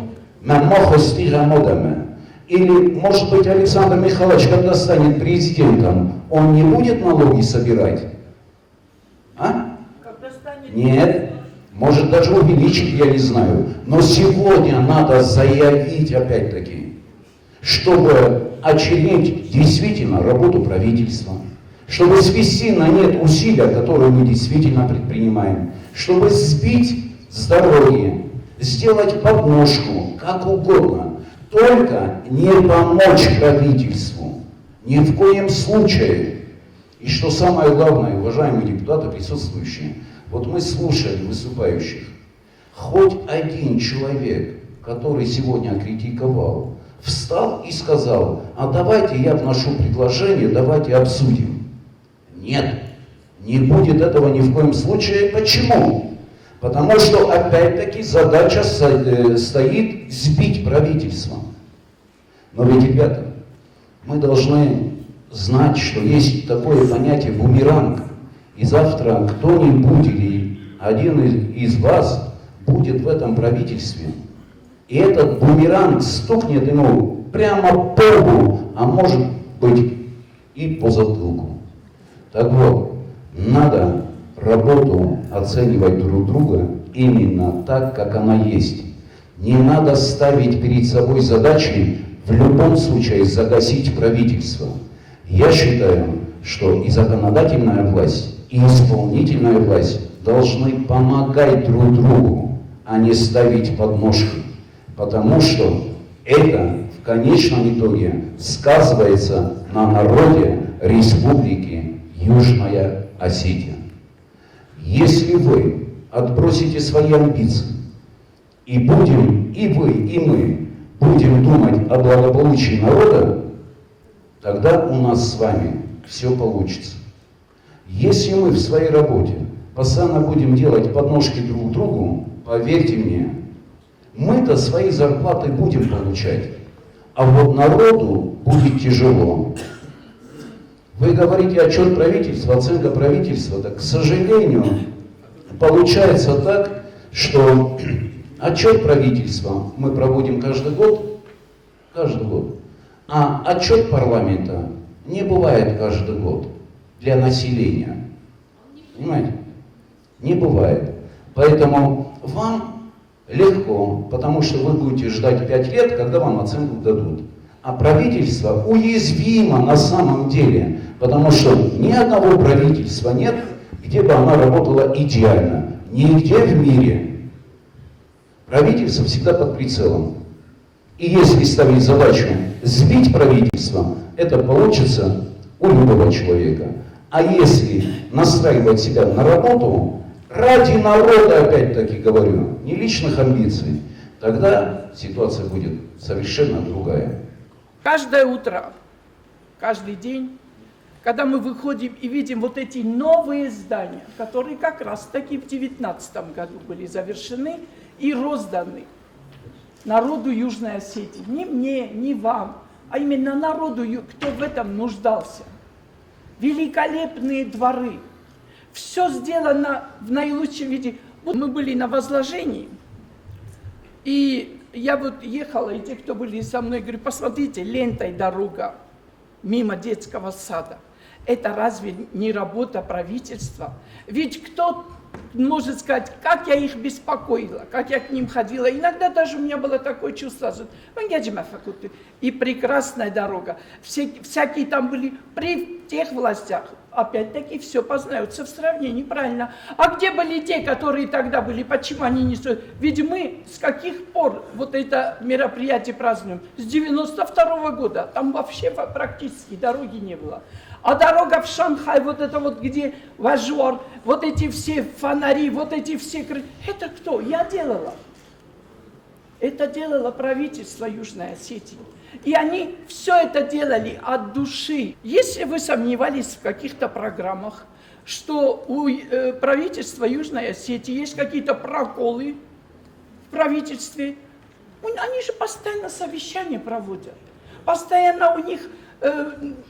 Speaker 4: или, может быть, Александр Михайлович, когда станет президентом, он не будет налоги собирать? Нет, может даже увеличить, я не знаю. Но сегодня надо заявить, опять-таки, чтобы очернить действительно работу правительства, чтобы свести на нет усилия, которые мы действительно предпринимаем, чтобы сбить с дороги, сделать подножку, как угодно, только не помочь правительству, ни в коем случае. И что самое главное, уважаемые депутаты, присутствующие, вот мы слушали выступающих, хоть один человек, который сегодня критиковал, встал и сказал, а давайте я вношу предложение, давайте обсудим. Нет, не будет этого ни в коем случае. Почему? Потому что, опять-таки, задача стоит сбить правительство. Но ведь, ребята, мы должны знать, что есть такое понятие бумеранг. И завтра кто-нибудь или один из вас будет в этом правительстве, и этот бумеранг стукнет ему прямо по лбу, а может быть и по затылку. Так вот, надо работу оценивать друг друга именно так, как она есть. Не надо ставить перед собой задачи в любом случае загасить правительство. Я считаю, что и законодательная власть, и исполнительная власть должны помогать друг другу, а не ставить подножки. Потому что это в конечном итоге сказывается на народе Республики Южная Осетия. Если вы отбросите свои амбиции, и будем, и вы, и мы будем думать о благополучии народа, тогда у нас с вами все получится. Если мы в своей работе постоянно будем делать подножки друг другу, поверьте мне, мы-то свои зарплаты будем получать, а вот народу будет тяжело. Вы говорите отчет правительства, оценка правительства, так, к сожалению, получается так, что отчет правительства мы проводим каждый год, а отчет парламента не бывает каждый год для населения. Понимаете? Не бывает. Поэтому вам легко, потому что вы будете ждать 5 лет, когда вам оценку дадут. А правительство уязвимо на самом деле, потому что ни одного правительства нет, где бы оно работало идеально. Нигде в мире. Правительство всегда под прицелом. И если ставить задачу сбить правительство, это получится у любого человека. А если настраивать себя на работу, ради народа, опять-таки говорю, не личных амбиций, тогда ситуация будет совершенно другая.
Speaker 11: Каждое утро, каждый день, когда мы выходим и видим вот эти новые здания, которые как раз таки в 2019 году были завершены и розданы народу Южной Осетии. Не мне, не вам, а именно народу, кто в этом нуждался. Великолепные дворы. Все сделано в наилучшем виде. Мы были на возложении, и я вот ехала, и те, кто были со мной, говорю, посмотрите, лентой дорога мимо детского сада. Это разве не работа правительства? Ведь кто может сказать, как я их беспокоила, как я к ним ходила. Иногда даже у меня было такое чувство, что и прекрасная дорога. Всякие там были при тех властях. Опять-таки все познается в сравнении, правильно. А где были те, которые тогда были, почему они не стоят? Ведь мы с каких пор вот это мероприятие празднуем? С 92-го года. Там вообще практически дороги не было. А дорога в Шанхай, вот это вот где Важор, вот эти все фонари, вот эти все... Это кто? Я делала. Это делало правительство Южной Осетии. И они все это делали от души. Если вы сомневались в каких-то программах, что у правительства Южной Осетии есть какие-то проколы в правительстве, они же постоянно совещания проводят. Постоянно у них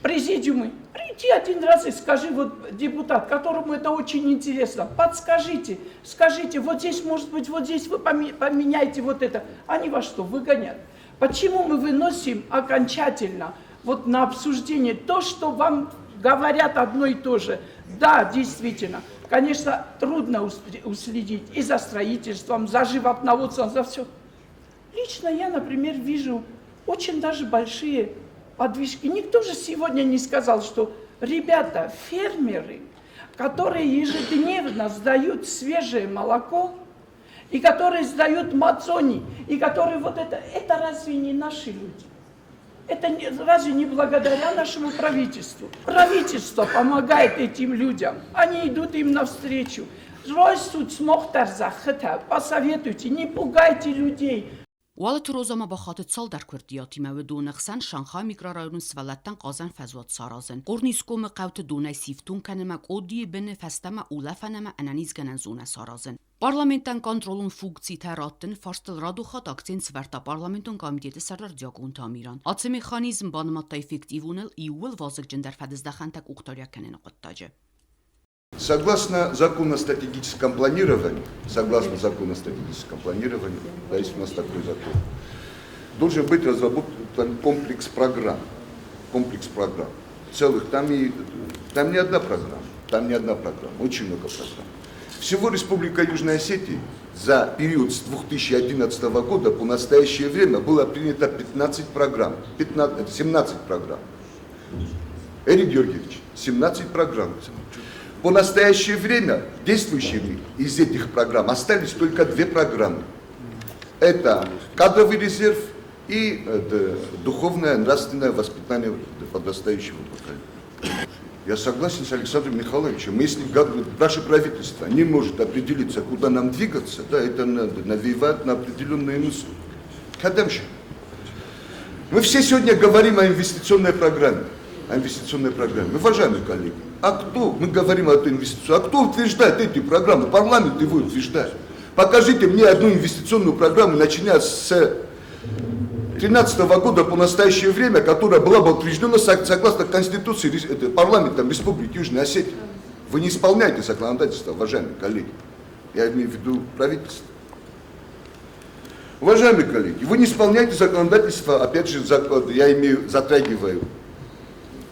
Speaker 11: президиумы. Приди один раз и скажи, вот депутат, которому это очень интересно, подскажите, скажите, вот здесь, может быть, вот здесь вы поменяете вот это. Они вас что, выгонят? Почему мы выносим окончательно вот на обсуждение то, что вам говорят одно и то же? Да, действительно, конечно, трудно уследить и за строительством, за животноводством, за все. Лично я, например, вижу очень даже большие подвижки. Никто же сегодня не сказал, что ребята, фермеры, которые ежедневно сдают свежее молоко, и которые сдают мацони, и которые вот это разве не наши люди? Это разве не благодаря нашему правительству? Правительство помогает этим людям, они идут им навстречу. Посоветуйте, не пугайте людей.
Speaker 1: والت روزاما با خاطر سال در کردیاتی مودون خسن شانخای میکرارایون سولتن قازن فزوات سارازن قرنیس کوم قوت دونای سیفتون کنما قودی بن فستما اولفنما انانیز گنن زونه سارازن Parlamentan kontrolun funkcji teratten farstel raduxat akcent sverta parlamenton komiteti sarar diagun tamiran. Atse mexanizm banmatta effektivunel iul vazık cender fedizdaxantak uqtarya kenen qottaje.
Speaker 12: Согласно закону о стратегическом планировании, да, есть у нас такой закон, должен быть разработан комплекс программ. Целых, там не одна программа, очень много программ. Всего Республика Южная Осетия за период с 2011 года по настоящее время было принято 17 программ. Эрик Георгиевич, 17 программ. По настоящее время действующими из этих программ остались только 2 программы. Это кадровый резерв и духовное, нравственное воспитание подрастающего поколения. Я согласен с Александром Михайловичем, если наше правительство не может определиться, куда нам двигаться, да, это навевает на определенные мысли. Кадамши. Мы все сегодня говорим о инвестиционной программе. Уважаемые коллеги, мы говорим о этой инвестиции, а кто утверждает эти программы? Парламент его утверждает. Покажите мне одну инвестиционную программу, начиная с 2013 года по настоящее время, которая была бы утверждена согласно Конституции парламентом Республики Южная Осетия. Вы не исполняете законодательство, уважаемые коллеги. Я имею в виду правительство. Уважаемые коллеги, вы не исполняете законодательство, опять же, затрагиваю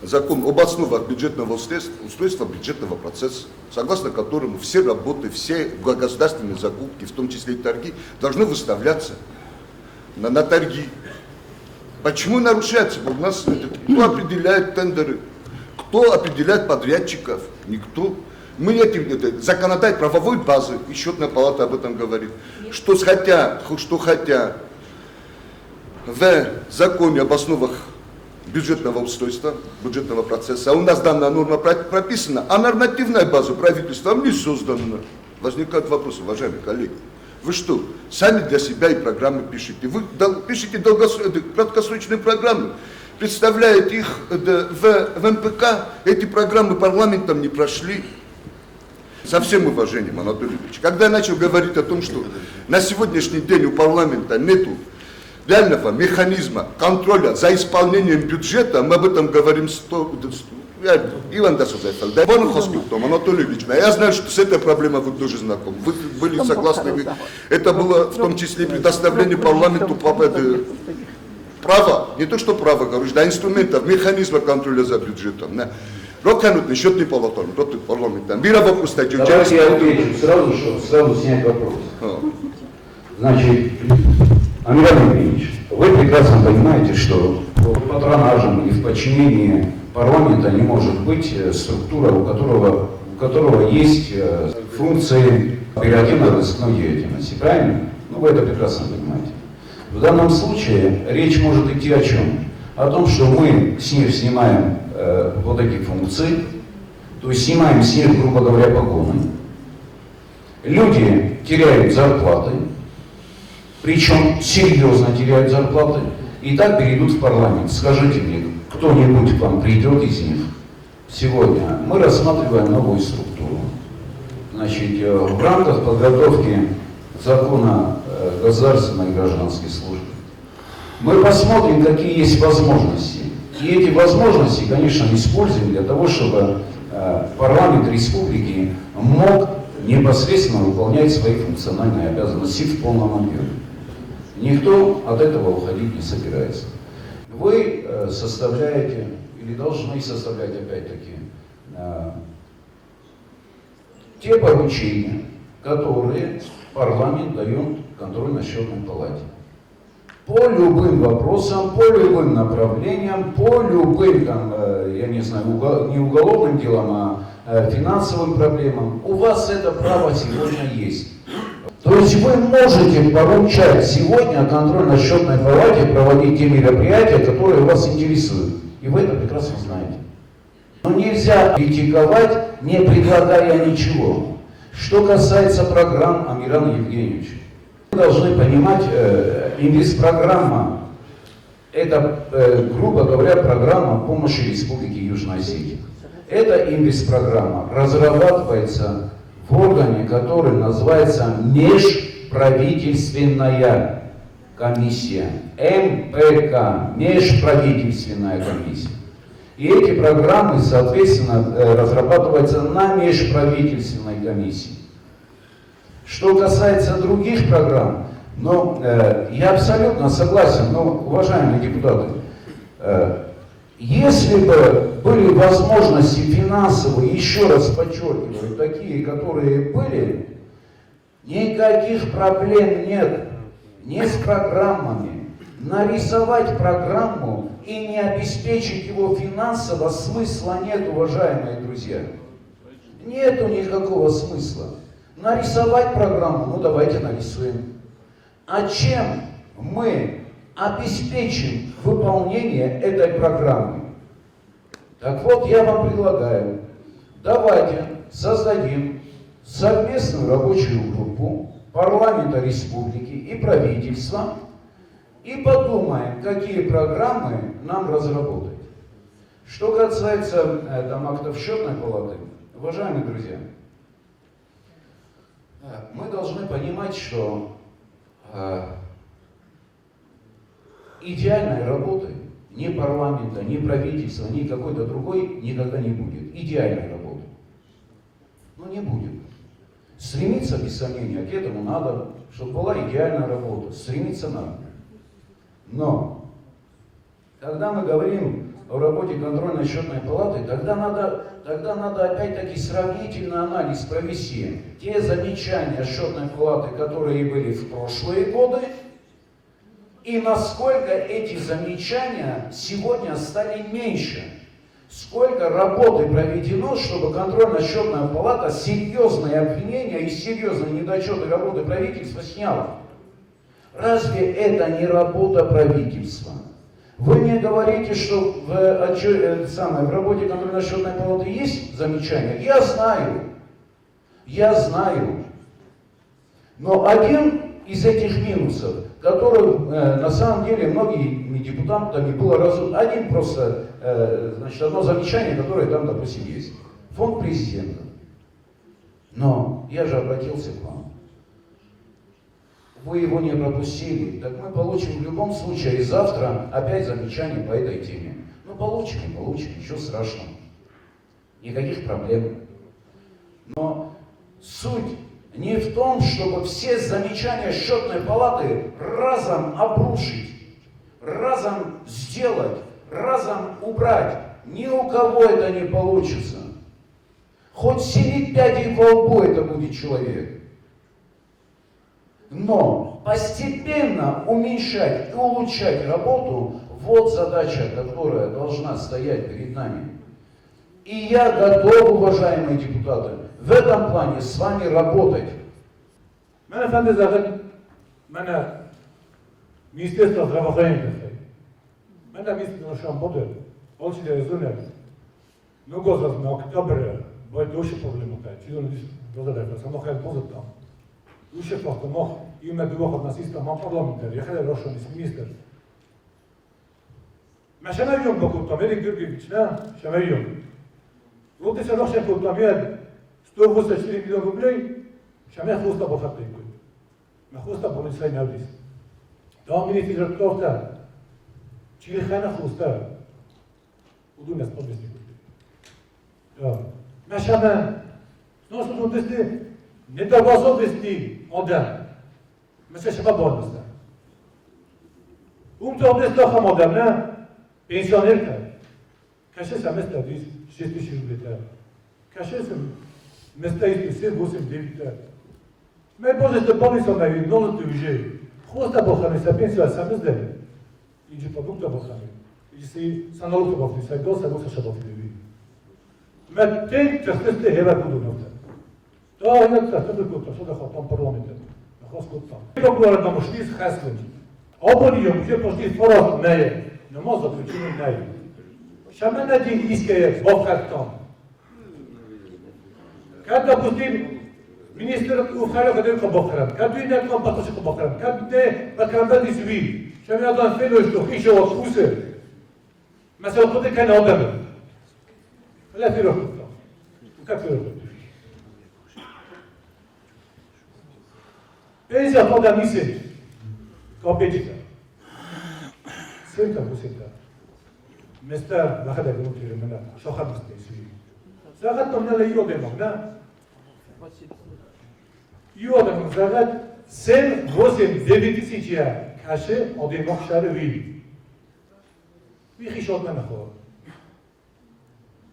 Speaker 12: закон об основах бюджетного устройства бюджетного процесса, согласно которому все работы, все государственные закупки, в том числе и торги, должны выставляться на торги. Почему нарушается? У нас кто определяет тендеры, кто определяет подрядчиков? Никто. Мы законодатель правовой базы, и счетная палата об этом говорит, что хотя в законе об основах бюджетного устройства, бюджетного процесса, а у нас данная норма прописана, а нормативная база правительством не создана. Возникают вопросы, уважаемые коллеги. Вы что, сами для себя и программы пишете? Вы пишете краткосрочные программы, представляете их в МПК, эти программы парламентом не прошли. Со всем уважением, Анатолий Ильич. Когда я начал говорить о том, что на сегодняшний день у парламента нету реального механизма контроля за исполнением бюджета, мы об этом говорим Иван Дасузайфал, Анатолий Ильич, я знаю, что с этой проблемой вы тоже знакомы. Вы были согласны, это было в том числе предоставление парламенту права, не то что право, говоришь, да, инструментов, механизма контроля за бюджетом. Роканутный счетный палатон, против парламента. Мира вопрос такой.
Speaker 4: Давайте я отвечу сразу, чтобы сразу снять вопрос. Значит, Амиран Евгеньевич, вы прекрасно понимаете, что в патронажем и в подчинении парламента не может быть структура, у которого есть функции оперативно-розыскной деятельности. Правильно? Ну, вы это прекрасно понимаете. В данном случае речь может идти о чем? О том, что мы с них снимаем вот эти функции, то есть снимаем с них, грубо говоря, погоны. Люди теряют зарплаты, причем серьезно теряют зарплаты, и так перейдут в парламент. Скажите мне, кто-нибудь к вам придет из них? Сегодня мы рассматриваем новую структуру. Значит, в рамках подготовки закона государственной и гражданской службы мы посмотрим, какие есть возможности. И эти возможности, конечно, используем для того, чтобы парламент республики мог непосредственно выполнять свои функциональные обязанности в полном объеме. Никто от этого уходить не собирается. Вы составляете, или должны составлять опять-таки, те поручения, которые парламент дает контрольно-счетной палате. По любым вопросам, по любым направлениям, по любым, там, я не знаю, не уголовным делам, а финансовым проблемам, у вас это право сегодня есть. То есть вы можете поручать сегодня контрольно-счетной палате проводить те мероприятия, которые вас интересуют. И вы это прекрасно знаете. Но нельзя критиковать, не предлагая ничего. Что касается программ Амирана Евгеньевича, вы должны понимать, инвестпрограмма – это, грубо говоря, программа помощи Республике Южная Осетия. Эта инвестпрограмма разрабатывается в органе, который называется Межправительственная комиссия. МПК – Межправительственная комиссия. И эти программы, соответственно, разрабатываются на межправительственной комиссии. Что касается других программ, я абсолютно согласен, уважаемые депутаты, если бы были возможности финансовые, еще раз подчеркиваю, такие, которые были, никаких проблем нет ни с программами. Нарисовать программу и не обеспечить его финансово смысла нет, уважаемые друзья. Нету никакого смысла. Нарисовать программу, давайте нарисуем. А чем мы обеспечим выполнение этой программы? Так вот, я вам предлагаю, давайте создадим совместную рабочую группу парламента республики и правительства и подумаем, какие программы нам разработать. Что касается актов счетной палаты, уважаемые друзья, мы должны понимать, что идеальной работы ни парламента, ни правительства, ни какой-то другой никогда не будет. Идеальной работы. Не будет. Стремиться, без сомнения, к этому надо, чтобы была идеальная работа. Стремиться надо. Но, когда мы говорим о работе контрольно-счетной палаты, тогда надо опять-таки сравнительный анализ провести. Те замечания счетной палаты, которые были в прошлые годы, и насколько эти замечания сегодня стали меньше. Сколько работы проведено, чтобы контрольно-счетная палата серьезные обвинения и серьезные недочеты работы правительства сняла. Разве это не работа правительства? Вы мне говорите, что в работе контрольно-счетной палаты есть замечания? Я знаю. Но один из этих минусов, который на самом деле многими депутатами было разум, одно замечание, которое там, допустим, есть. Фонд президента. Но я же обратился к вам. Вы его не пропустили, так мы получим в любом случае завтра опять замечание по этой теме. Получим, ничего страшного. Никаких проблем. Но суть не в том, чтобы все замечания счетной палаты разом обрушить, разом сделать, разом убрать. Ни у кого это не получится. Хоть 7 пядей во лбу это будет человек. Но постепенно уменьшать и улучшать работу – вот задача, которая должна стоять перед нами. И я готов, уважаемые депутаты, в этом плане с вами работать.
Speaker 13: Министерство здравоохранения. Мене мислено, що буде, очі резоне. Много за октября будет дуже проблемка. Чудо не додали, само хай буде там. Дуже факт, мох има двох на система парламента, я хай рошен министр. ما شماليون بكم أمريكا جرجيتنا شماليون. وقت سنروح شكل طبيعي 120 مليون روبلي شمال خوستا بخطي يكون. ما خوستا بوليساي نوديس. دامني في الرطوبة. شيل خانة خوستا. ودون ناس بوليس يكون. ما شمال ناس بدون دستي ندوازو دستي مدام. مثل شباب بوليستا. تو دست داخل مدام نه. Pensionerka, kaže se mesta 6000 rubleta, kaže se mesta ispred 8-9. Me bože te pomisao na jedno te uže. Hosta bohane sa pensija sa mesta. Iđe produkta bohane. Iđe si sa naluka bohane, sa dosa šaboti devi. Me ten časteste heva budu novta. To je jedna to što da hotam parlamenta. Na hoskotam. Kako govore da mošti s haslen. Obonio, že pošti forat ne. Не може да причиним най. Шамен един иска бобхартон. Как да пустим министърът ухаля къде е бобхаран? Как да и някакъв пътъче бобхаран? Как да е баканда да изви? Шамен адан федо, що хиша от хусе. Ма се опъде кай на одаме. Ля фиро хутта. Как фиро хутта? Пенсия хода мисли. Копечка. Сента. Места находят внутри меня, шахат стеси. Загад то мне йодем, да? Йодем загад 7-8-9 тысяч каше один шаровий. Вихи шодна нахор.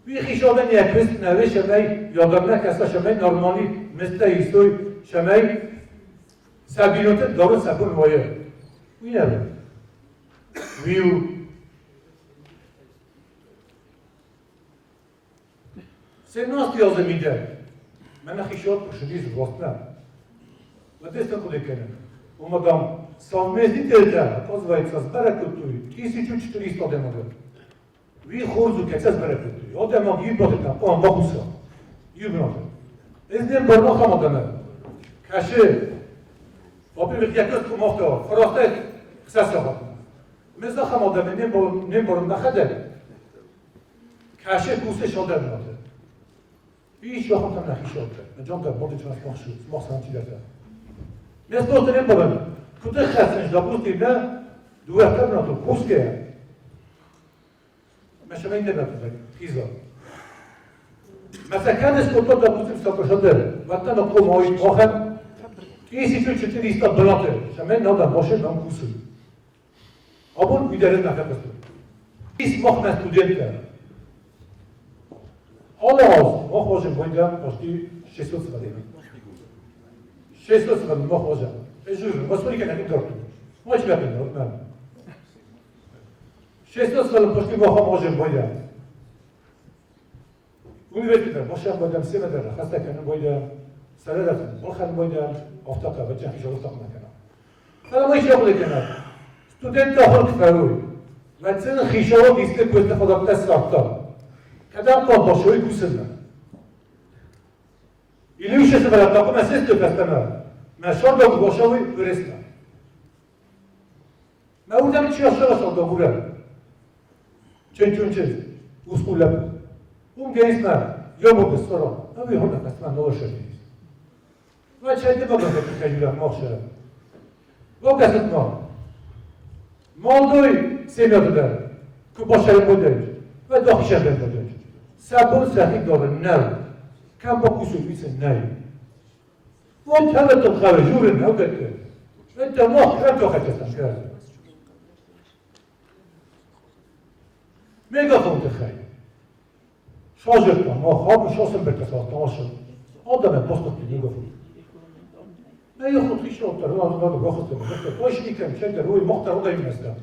Speaker 13: Вихи шодна не крест наве шамай йодамна каса шамай нормали места истой шамай сабиноте дору сабун вое. Винер. Виу. Сенности озамиде. Мен хишот пошли властна. Вот это куда кенен. У мадам совместитель, оказывается, сберекутуй 1400 демограф. Ви хозу кеца сберекутуй. Одемог юбота, он бахуса. Юбнота. Эзден борноха мадаме. Каше. Во-первых, якос кумовто, фрохтет ксасабат. Мезаха мадаме не борн нахаде. Каше кусе шоде ноте. Hiç yokum tam nahiş oldu. Mecam da borcu transformasyon, smart santimetre. Mes dostlarım babam, kutu xasınız da bu tibne duvarlar nato kuske. Meşameyin de nato kiza. Mesela kandes kutu da bu tip satışadır. Vatan okum oy ohan. Kisi çünkü lista blanche. Şamen nada boşe nam kusu. Abun giderin nafakası. Biz mohme studentler. Allah можем пойдем почти 600 свадим. 600 свадим можем. Ежу, посмотри как они дорогу. Мой человек не дорог. 600 свадим почти можем пойдем. Университет, можем пойдем семестр, хаста канен пойдем. Сарадат, болхан пойдем. Офтака, бачан хижа офтак накана. Хала мой человек канен. Студент тахор кфаруй. Вацен хижа дисте пойдем ходапта срахта. Когда он большой кусен. Или еще se va a más esto que hasta ما شرب باشوی برسنا. ما اونم چی آشنا شد داوره. چون اسکولا. اون گیس نه یا مبسترا. نمی هر نفس من نوشته نیست. و چه دیگه که خیلی ماشه. و کسی ما. مالدوی سیمیاد داره. که باشه بوده. و داخلش بوده. سبون سخی داره نه. کم با کوچولو میشه نه. وان تمام تخرج جور نهودت. انت ما كم تخرجتن كذا. ميجافون تخيل. شاجرت ما خاب شاسم بكسات تماشا. آدم پستم ميجافون. نه ياخد خيش أكتر هو هذا باخد تمام. واش يمكن شيء هو مختار ولا يمسك.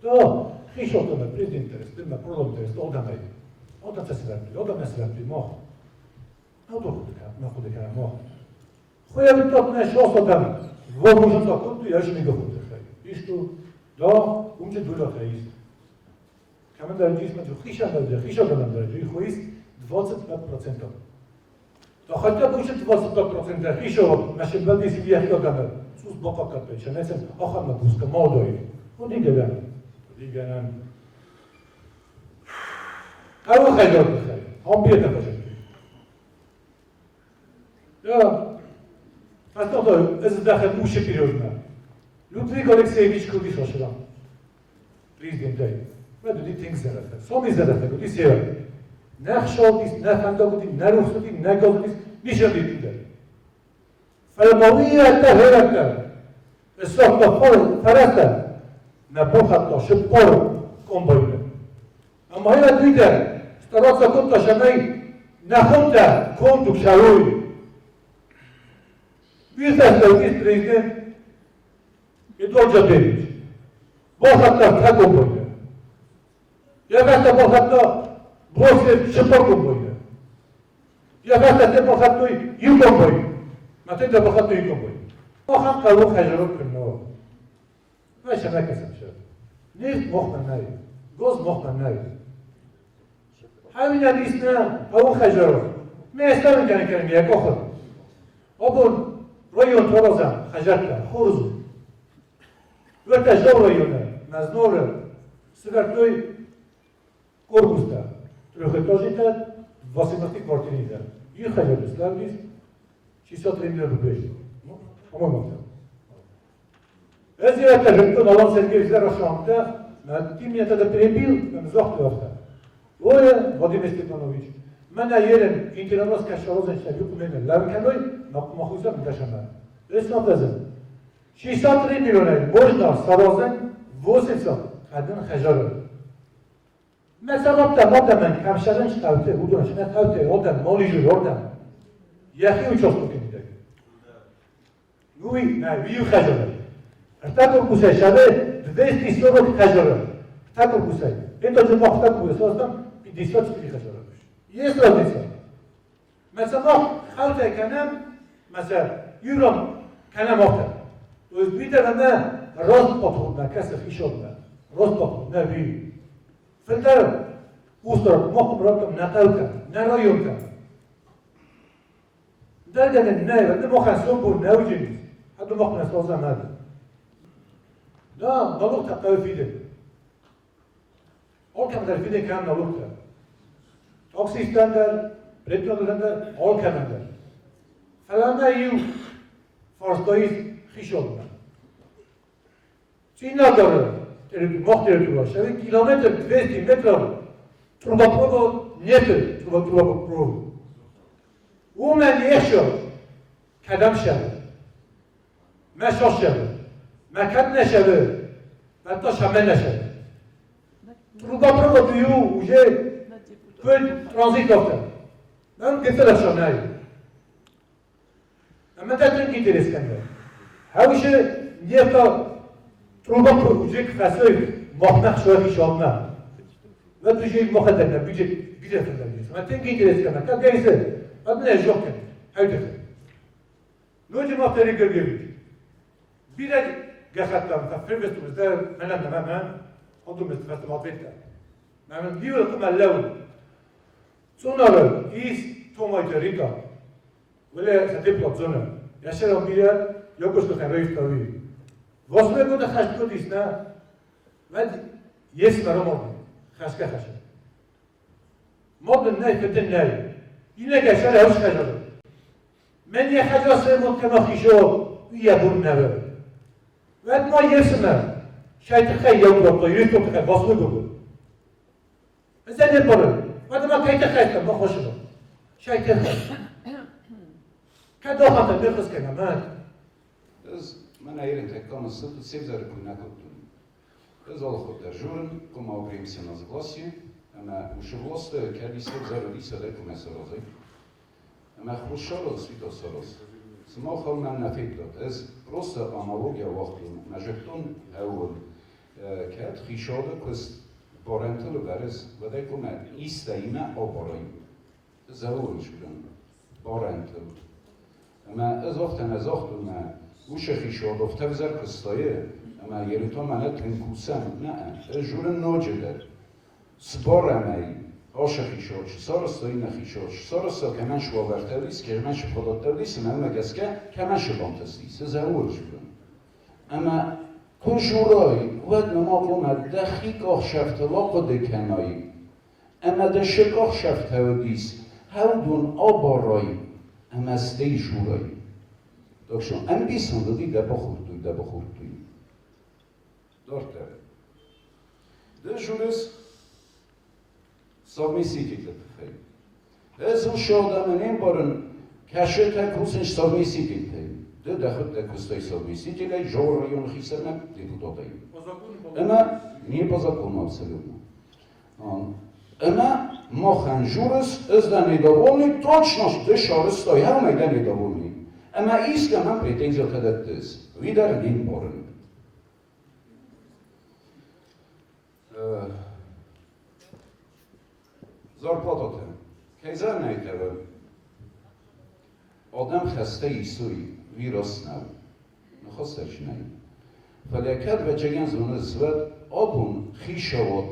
Speaker 13: ده خيش أكتر من بريدين ترست ما برولم ترست آدم هاي. آدم تسرت آدم نسرت ما. هذا ما خود كلام ما. خويا بتطنش وسطنا وموجود كنت ياش ميجافون تخيل. إيشتو ده ومجد ولا خيس. كمان در جسم جو خیشان داره خیشان داره جوی خویست 25%. تا خاطر بوشه 25% خیشو ماشین بلدی سیبیه خیلی داره. سوز باقا کرده چه مثلا آخر نبوست که ما داری. و دیگه نه. هر خیلی بخیر. هم بیاد نباشه. یا حتی از داخل موشه پیروزنه. لودویگ الکسیویچ کودی شاشلام. پریزیدنت دایی. و دوی تینگ زرده. سومی زرده. دوی سیاه. نه خشابیست، نه خنده بودی، نه روختی، نه گازیست. میشه دیده. فلماویه تا هرکه. استخدام فرسته. نبود حتی شپار کمبایله. اما هیچ دیده. استراحت کن تا شمای نخونده کن تو شروعی. بیست دویست پریزیدنت. ادوار جدید. با حتی تا کمبایله. یا وقتا با حتی بروسه شپار کن باید. یا وقتا تی با حتی یو کن باید. من تی با حتی یو کن باید. ما هم قلو خجرات کنیم. و شما کسیم شد. نیست مخمن نایی. گاز مخمن نایی. همین نیست نه. قلو خجرات. من استان کنیم یک آخر. آبون رایون ترازم خجرت خورزو. و تجار رایونه. مزنوره. سگرتوی Корпуста, трехэтажный, 18 квартирный. И хотели ставить 63 миллиона рублей. По-моему, это. Если это же кто дал Сергей Зарошанта, Ты меня тогда перебил, мзох ты. Ой, Владимир Степанович, меня ерен интернет кашалозен шабик у меня лавканой, махуза мдашана. Эснафазен. 63 миллиона можно сарозен 800 один хажар. Mesela ben kamşarın şkavte, budun şuna kavte, oradan, molijur, oradan. Yahi uçak tukendek. Nui, na, viyu хажар. Tako kusay şabe, 240 хажар. Tako kusay. Это же мог так будет, там 54 хажар. Есть разница. Mesela kavte kanam, mesela юром kanam okta. То есть bir tane rost potunda, kasa fişolda. Rost potunda viyu. Filter, ustor, mokum rokem, natalka, narayonka. Dergeden ne, ne mokan sombur, ne uciniz. Hatta mokna sozan hadi. Da, nalukta kavfide. Olkan der fide kan nalukta. Oksistander, retnodlander, olkanander. Falana yu, forstois, hişolda. Çinna doğru. Мог территорию, километр 200 метров трубопровод нет, трубопровод. У меня еще кадам шабы, машос шабы, макадна шабы, حتی شامل نشد. трубопровод уже транзит докtor. من قلت شانهایی. اما در این درس کنه. همیشه یه تا трубопровод уже касой махнах шои шамна. و توی مخدر نه بیجه فردم نیست. من تنگی درس کنه. که گیسه. بعد نه جوک کنه. هیچ نوچه ما تری کرده. بیره گفتم فکر بستم از در منم خودم استفاده مابیده. من بیور کم اللون. sonra is tomayta rika. ولی سدیپلات زنه. یاشرم بیره یکوش تو خنویش تاوی. واسه کد خشت کدیست نه. و یس مرا خشکه خشک. مادن نه فتن نه. اینه گشتر هوش خشک. من یه خجاسه متناخیشو یه بون نبر. و ما یسمه. شاید خیلی یوکرات یه تو خیلی واسه گفت. مثلا باره. بعد ما کیت خیلی ما خوشم. شاید خیلی. کدوم خاطر بخوز کنم من.
Speaker 4: من наверное, такому суду все зарыку на культуру. Сказал ход дежурен, кому обримся на согласие, она ушевлосты, когда все зарылись, а дай комиссарозы. Она хрущала свитосорос. Смахал нам на фитлот. Это просто аналогия вахтун. На жертвун аул. Кад хишода кус барентел берез, водай кумет. Истаина оборай. Зауришкун. Барентел. Ama ez vakten ez vaktuna وشخي شو ضفت بزر قصايه اما يريتو معنات تنكوسان نه جورن نوجده سبار امي آشخي شو صار استوي نخي شو صار است كمان شو ورتلیس که من شو خداتلیس من مگسکه كمان شو بانتسلیس ضرور شدن اما کجورای ود ما قوم دخیق آخشفت واقع دکنایی اما دشک آخشفت هودیس هودون آبارای اما استی جورای داشتم ambition دادی دباخورتوی دارته دشورس سابمیسیتی لطفی از اون شادمانیم بارن کشه تکوسنش سابمیسیتی ده دخل تکوستای سابمیسیتی لی جوریون خیسرم دیپوتاتایی اما نیه پازاکون абсолютно اما ما خنجورس از ده نداولنی точно دشارستای همه ده نداولنی اما искам нам претензию кадаттес. Видар нин борен. Зарплатата. Кайзар найтава. Адам хасте исуи вироснав. Нахосташ най. Фалякат вачаган зунасват обун хишавот.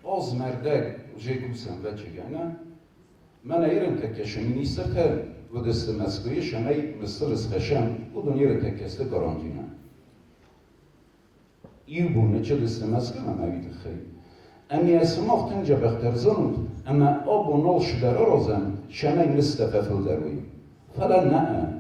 Speaker 4: Аз мардак уже кусам вачагана. Мана ирен такеш министр ودست مسکوی شمای مسترس خشم و دنیا رو تکسته کارانتینا. ایو بونه چه دست مسکو من نوید خیلی. امی اسماق تنجا بختر زنود اما آب و نال شدر آرازم شمای مستففل دروی. فلا نه.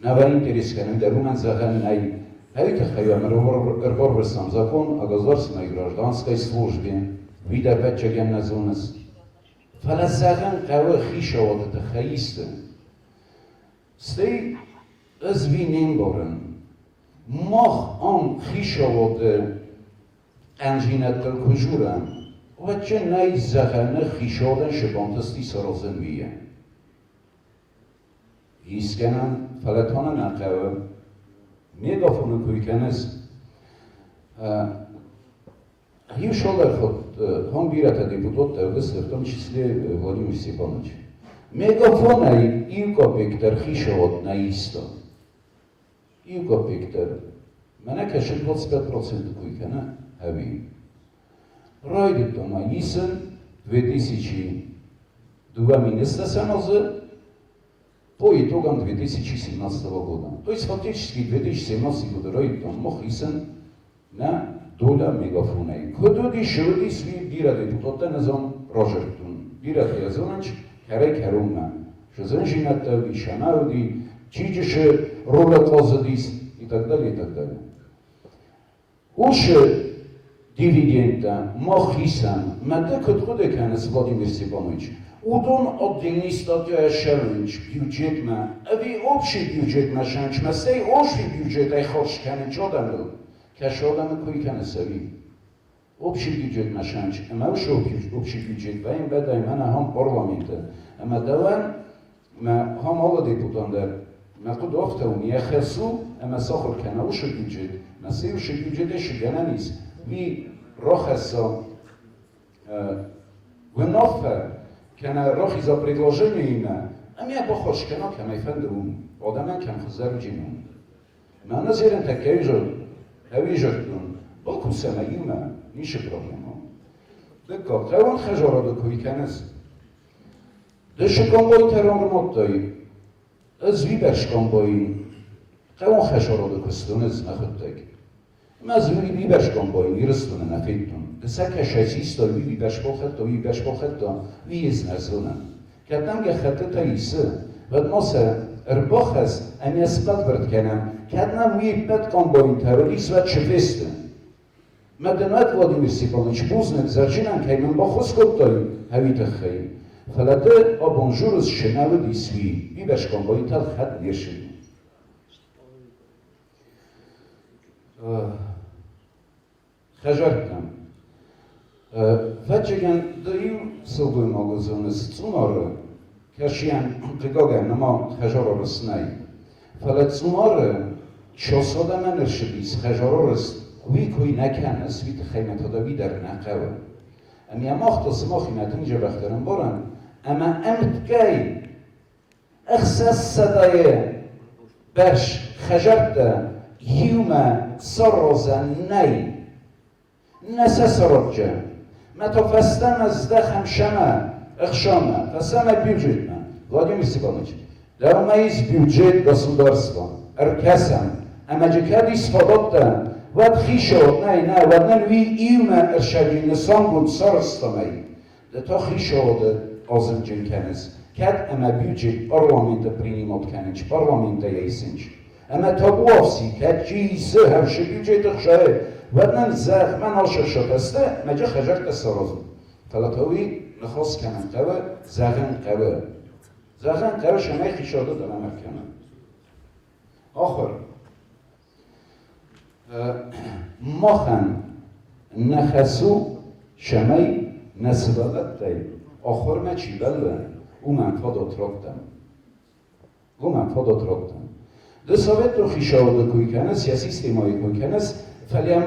Speaker 4: نوالین تریس کنم درو من زغن نای Эти регорверсам закон о государственной и гражданской службе, вида пятчагенназунес. Фаласаган кавы хишавод это хаисты. Стей извиним борен. Мох он хишавод анжинат кужуран. Ваче найзахана хишаводен шибантасти сарозен вие. Искенан фалатана накавы. Мегафоны куйкенес. Юшалар ход он бирата депутата в том числе Владимир Степанович. Мегафона и копектор хишавод на исто. И копектор. Мене кеше 25% куйкена, ави. Ройдет дома Исен 2002 министра самозы по итогам 2017 года. То есть фактически 2017 год Ройдет мог Исен на доля мегафоней. Кододи шуди сви бира депутата назом Рожертун. Бира Язонч Карек Харуна. Шезенжината Вишанауди, Чичеше роля Клозадис и так далее, и так далее. Уше дивиденда мог Исан, мада кодходе канес Владимир Степанович. Удон отдельный статья шалунч бюджет ма, ави общий бюджет ма шанч, ма сей общий бюджет ай хош канен чодамил. Кашодам куйканесави. Общий бюджет ма шанч, ама уш общий бюджет, ваим бедай мана хам парламента. Ама даван, ма хам алла депутандар, ма куд офтау мияхасу, ама сахар кана уш бюджет, ма сей уш бюджет эши гананис. Ви рохаса, венофа, кана рохи за предложение има, ами я похож кана фендрум, одамен кан хазару джинум. Ма назирен такейжо, هویجتون با کوسنگیمه میشه پروبلمو. دکتر خیلی خجالت دکوی کنس. دشکم بایی ترام مدتی از ویبرشکم بایی خیلی خجالت دکستونز نخوتگ. مزوری ویبرشکم بایی نیرستونه نفیدتون. دسته کشیست تا ویبرش باخت تا ویز نزدونن. کردم که خطه تاییسه و ناسه ارباخ است امی اسقاط برد کنم کردم وی بد کن با این تروریست و چفسته مدنات Владимир Степанович بوزنک زرچینن که من با خوز کب داریم هویت خیلی فلده آبانجورز شنو دیسوی بی بشکن با این تل خط نیرشید خجرتم وچگن دایو سلگوی ماغزونست زوناره کشیان قیقاگن نما خجارا رسنای فلت زوناره شاساده من ارشدیس خجارا رست وی کوی نکنست وی تخیمت هدوی در نقوه امی اما اختص ما خیمت اینجا بخترم بارن اما امتگای اخصاص صدای برش خجرت یوم سرازن نی نسه سرادجه متفستم از دخم شمه اخشامه فسامه бюджет. Владимир Степанович, да у меня есть бюджет государства, РКСам, а маджикади сфадотта, вот хишот, вот нанви иуна эршадин сангут сарстамай, да то хишот азимджин канес, кад ама бюджет парламента принимат канеч, парламента яйсенч, ама табуавси, кад чиисы харши бюджет хшае, вот нан зах, ман алшашатасте, маджа хажарта саразу, фалатави نخواست کنم قوه زغن قوه زغن قوه شمای خیشاده دارم کنم آخر ماخن نخسو شمای نسبادت دی آخر ما چی بله او منفادات راکتم ده سابت رو خیشاده کوی کنه سیاسی سیستمایی کوی کنه فلیم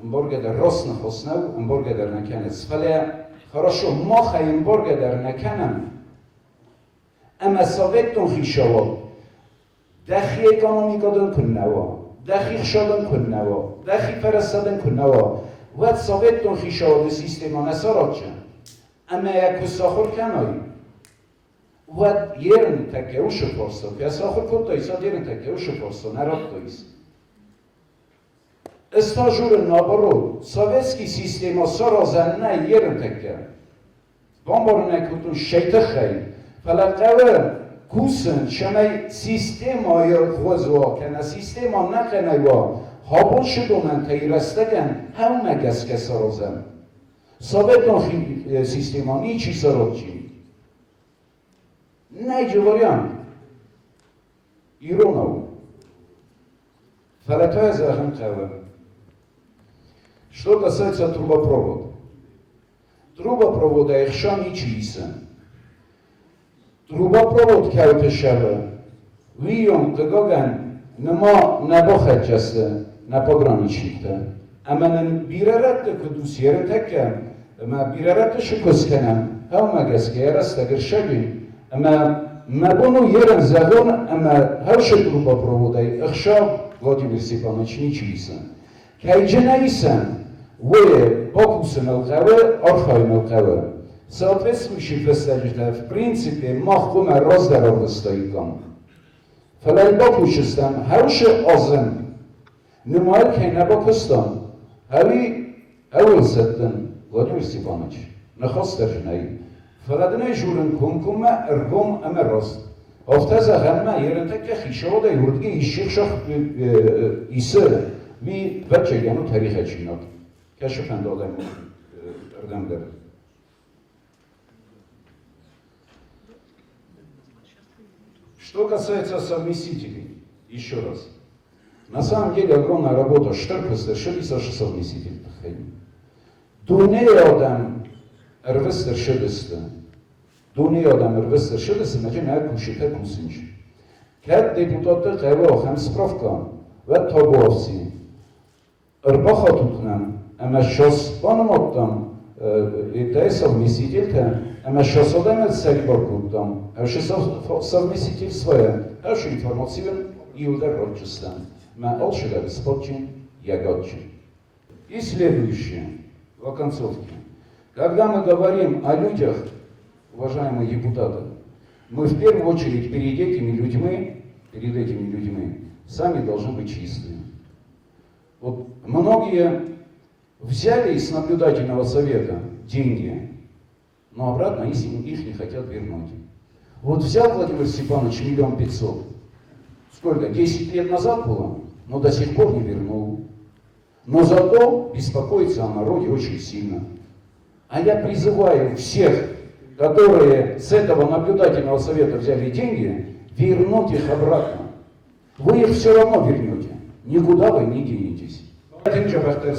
Speaker 4: امبارگدر راست نخواستنو امبارگدر نکنست ولی хорошо ماخه امبارگدر نکنم اما ساویتون خیشاواد دخی اکانومیکادن کننوا دخی خشادن کننوا دخی پرستادن کننوا و ساویتون خیشاواد سیستما نسارات چن اما یک ساخر کنایی و یرن تکیو شفارستا که ساخر کد دایساد یرن تکیو شفارستا نرات دایست استاجور نابرو سویتسکی سیستما سرازن نه یرن تکه بامبارو نکتون شیطه خیلی فلقوه Kusen, Shamay sistema Yelkhozwa, Kana sistema Nakanaywa, Habon Shidonan, Tairastagan, how Magaska Sorozan. Soveton sistema, Nichi Sorochi. Najuvarian. Иронов. Фалатая Заханкава. Что касается трубопровода. Трубопровода Эхшан и Чиса. Трубопровод Каутешава. Вион Кагоган нема набохачаса на пограничникта. Аманан бирарат кудусьера такам. Ама бирарат шикосканам. Хаумагаске растагершаби. Ама Мабону ерен загон, ама хавше трубопроводай, Эхшав Владимир Степанович Ничиса. Кайджанаисан, вы покусан алкаве, орхай алкаве. Соответствующий представитель, в принципе, махкума раздарова стоиком. Фалай покушистан, хавше озен, нумай кайна покустан, хави авилсеттен, Владимир Степанович, нахостержнай. فلادنه جورن کنکوم ارگم امروز. افتاز غنما یرن تک خیشاوده یوردگی ایشیخ شخ ایسر وی بچه یانو تاریخ چینات. کشفند آدم اردم داره. Что касается совместителей, еще раз. На самом деле огромная работа штырквыстер, шелиса совместителей. Дуней адам Ervester şöylesi, dünya adam ervester şöylesi, mecen her kuşita kusinç. Kat deputatı kayva hem spravka ve tabuavsi. Erbaha tutnam, ama şos banamatam, это совместитель, ama şos adam sekbar kuttam. Her совместитель своя, her şey информацион и удар Рочестан. Ma алшида спорчин, ягодчин. И следующее, в оконцовке. Когда мы говорим о людях, уважаемые депутаты, мы в первую очередь перед этими людьми сами должны быть чистые. Вот многие взяли из наблюдательного совета деньги, но обратно их не хотят вернуть. Вот взял Владимир Степанович 1 500 000. Сколько? 10 лет назад было, но до сих пор не вернул. Но зато беспокоится о народе очень сильно. А я призываю всех, которые с этого наблюдательного совета взяли деньги, вернуть их обратно. Вы их все равно вернете. Никуда вы не денетесь. Наблюдательный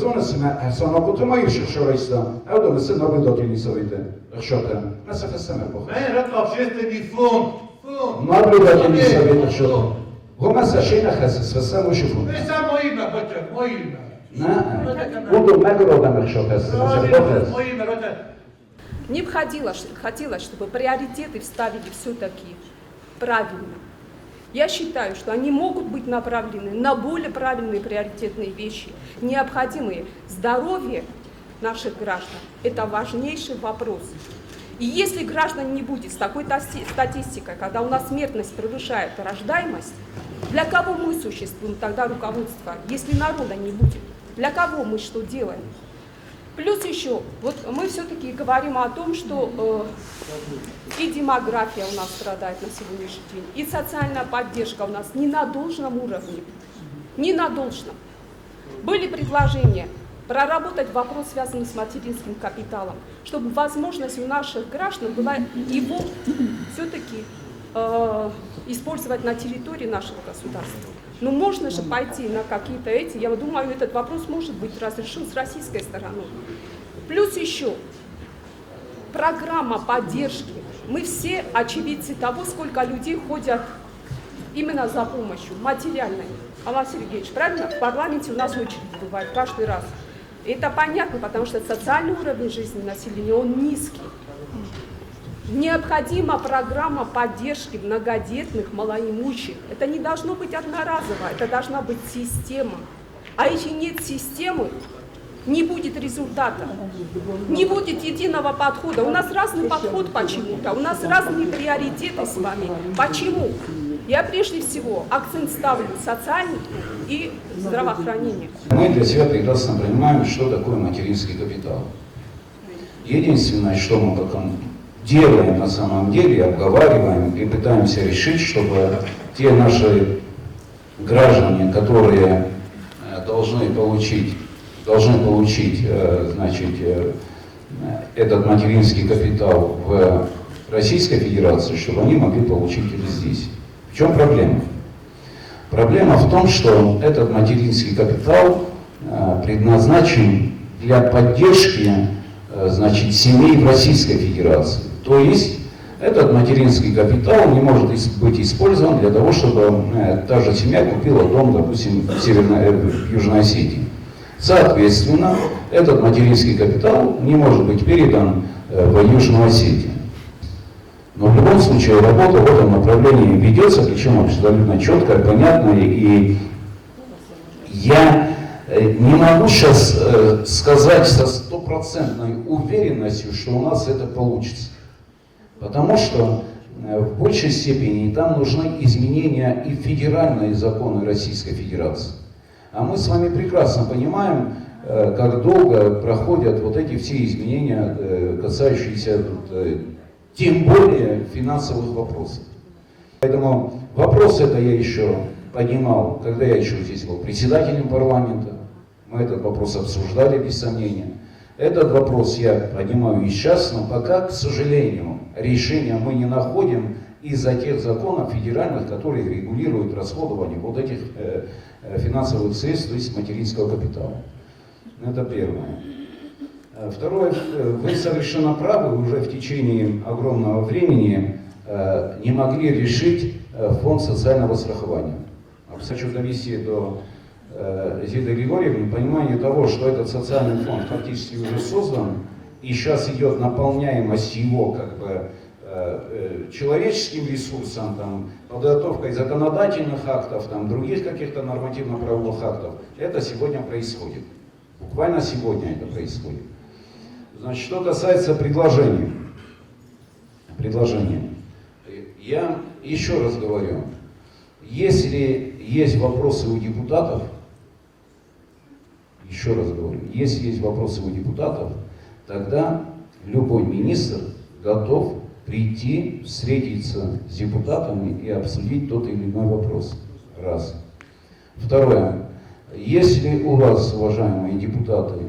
Speaker 4: совет что? Гомаса шейна хасис, само шифу.
Speaker 13: Само имя, бача, мое имя.
Speaker 4: Буду наградом что
Speaker 14: Мне бы хотелось, чтобы приоритеты вставили все-таки правильно. Я считаю, что они могут быть направлены на более правильные приоритетные вещи, необходимые. Здоровье наших граждан – это важнейший вопрос. И если граждан не будет с такой статистикой, когда у нас смертность превышает рождаемость, для кого мы существуем тогда руководство, если народа не будет? Для кого мы что делаем? Плюс еще, вот мы все-таки говорим о том, что и демография у нас страдает на сегодняшний день, и социальная поддержка у нас не на должном уровне. Не на должном. Были предложения проработать вопрос, связанный с материнским капиталом, чтобы возможность у наших граждан была его все-таки использовать на территории нашего государства. Но можно же пойти на какие-то я думаю, этот вопрос может быть разрешен с российской стороны. Плюс еще программа поддержки. Мы все очевидцы того, сколько людей ходят именно за помощью, материальной. Алла Сергеевич, правильно? В парламенте у нас очередь бывает каждый раз. И это понятно, потому что социальный уровень жизни населения, он низкий. Необходима программа поддержки многодетных, малоимущих. Это не должно быть одноразово, это должна быть система. А если нет системы, не будет результата, не будет единого подхода. У нас разный подход почему-то, у нас разные приоритеты с вами. Почему? Я прежде всего акцент ставлю социальный и здравоохранение.
Speaker 4: Мы для себя прекрасно понимаем, что такое материнский капитал. Единственное, что мы делаем на самом деле, обговариваем и пытаемся решить, чтобы те наши граждане, которые должны получить значит, этот материнский капитал в Российской Федерации, чтобы они могли получить это здесь. В чем проблема? Проблема в том, что этот материнский капитал предназначен для поддержки, значит, семей в Российской Федерации. То есть этот материнский капитал не может быть использован для того, чтобы та же семья купила дом, допустим, в Южной Осетии. Соответственно, этот материнский капитал не может быть передан в Южную Осетию. Но в любом случае работа в этом направлении ведется, причем абсолютно четкая, понятная, и я не могу сейчас сказать со стопроцентной уверенностью, что у нас это получится. Потому что в большей степени там нужны изменения и в федеральные законы Российской Федерации. А мы с вами прекрасно понимаем, как долго проходят вот эти все изменения, касающиеся тем более финансовых вопросов. Поэтому вопрос это я еще поднимал, когда я еще здесь был председателем парламента. Мы этот вопрос обсуждали без сомнения. Этот вопрос я поднимаю и сейчас, но пока, к сожалению, решения мы не находим из-за тех законов федеральных, которые регулируют расходование вот этих финансовых средств, то есть материнского капитала. Это первое. Второе, вы совершенно правы, уже в течение огромного времени не могли решить фонд социального страхования. Хочу довести до Зиды Григорьевны понимание того, что этот социальный фонд фактически уже создан, и сейчас идет наполняемость его как бы человеческим ресурсом, там, подготовкой законодательных актов, там, других каких-то нормативно-правовых актов. Это сегодня происходит. Буквально сегодня это происходит. Значит, что касается предложения. Я еще раз говорю, если есть вопросы у депутатов, еще раз говорю, если есть вопросы у депутатов, тогда любой министр готов прийти, встретиться с депутатами и обсудить тот или иной вопрос. Раз. Второе. Если у вас, уважаемые депутаты,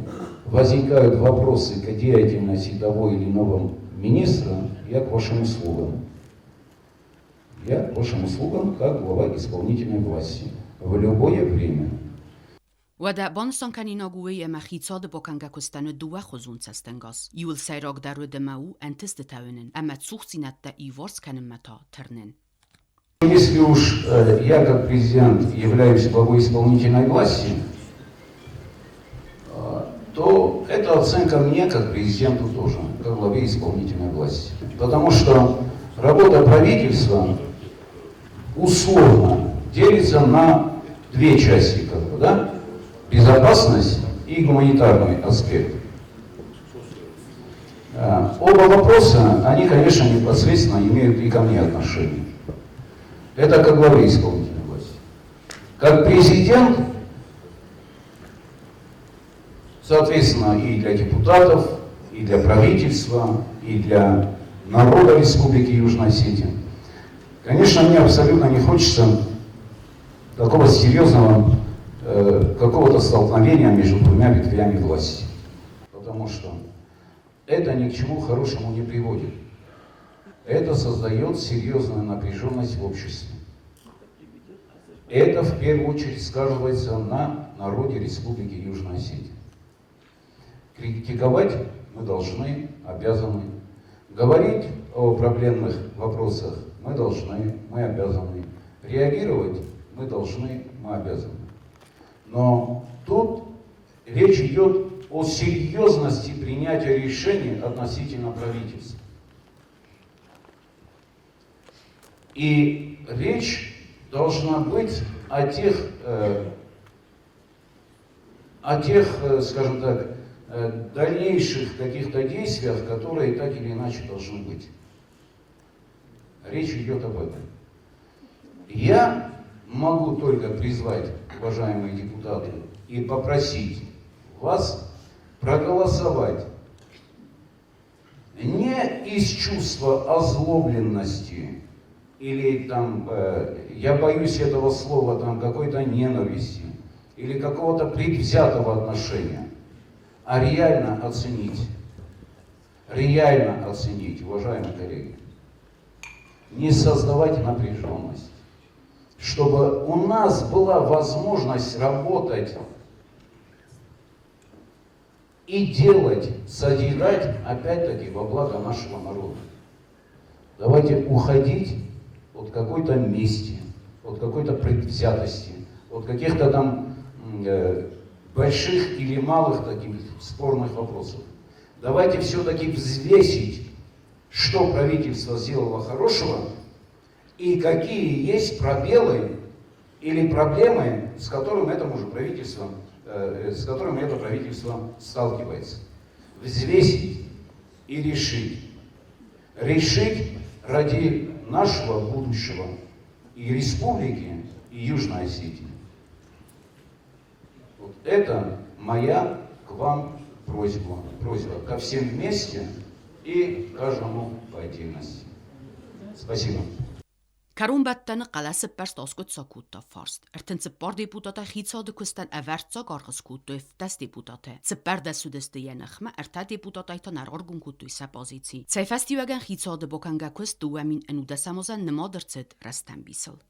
Speaker 4: возникают вопросы к деятельности того или иного министра, я к вашим услугам. Я к вашим услугам как глава исполнительной власти. В любое время.
Speaker 1: ودا بانستان کنینا گوی امخیتصاد با کنگا کستن دوه خزون سستنگاس. یول سیراک در رد ماو انتست تاونن. اما تسوخسینت دا ایوارس کنن متا ترنن.
Speaker 4: Если уж я как президент являюсь главой исполнительной власти, то это оценка мне как президенту тоже, как главе исполнительной власти. Потому что работа правительства условно делится на две части, как бы, да? Безопасность и гуманитарный аспект. Оба вопроса, они, конечно, непосредственно имеют и ко мне отношение. Это как главе исполнительной власти. Как президент, соответственно, и для депутатов, и для правительства, и для народа Республики Южная Осетия. Конечно, мне абсолютно не хочется такого серьезного какого-то столкновения между двумя ветвями власти. Потому что это ни к чему хорошему не приводит. Это создает серьезную напряженность в обществе. Это в первую очередь сказывается на народе Республики Южная Осетия. Критиковать мы должны, обязаны. Говорить о проблемных вопросах мы должны, мы обязаны. Реагировать мы должны, мы обязаны. Но тут речь идет о серьезности принятия решений относительно правительства. И речь должна быть о тех, скажем так, дальнейших каких-то действиях, которые так или иначе должны быть. Речь идет об этом. Я могу только призвать, уважаемые депутаты, и попросить вас проголосовать не из чувства озлобленности или там, я боюсь этого слова, там какой-то ненависти или какого-то предвзятого отношения, а реально оценить, уважаемые коллеги, не создавать напряженность, чтобы у нас была возможность работать и делать, созидать, опять-таки, во благо нашего народа. Давайте уходить от какой-то мести, от какой-то предвзятости, от каких-то там больших или малых таких спорных вопросов. Давайте все-таки взвесить, что правительство сделало хорошего и какие есть пробелы или проблемы, с которыми это правительство сталкивается. Взвесить и решить. Решить ради нашего будущего и республики, и Южной Осетии. Вот это моя к вам просьба ко всем вместе и каждому по отдельности. Спасибо.
Speaker 1: Karumbattani qalasi perstaskud sakuta farst. Ertensipar deputata xitsade kustan avertsa gargas kutu das deputate. Sipar da sudeste yenachma erta deputata itanar orgun kutu sa pozici. Tsayfestiwagan xitsade bokanga kust duamin enuda samozan nemadercet rastan bisel.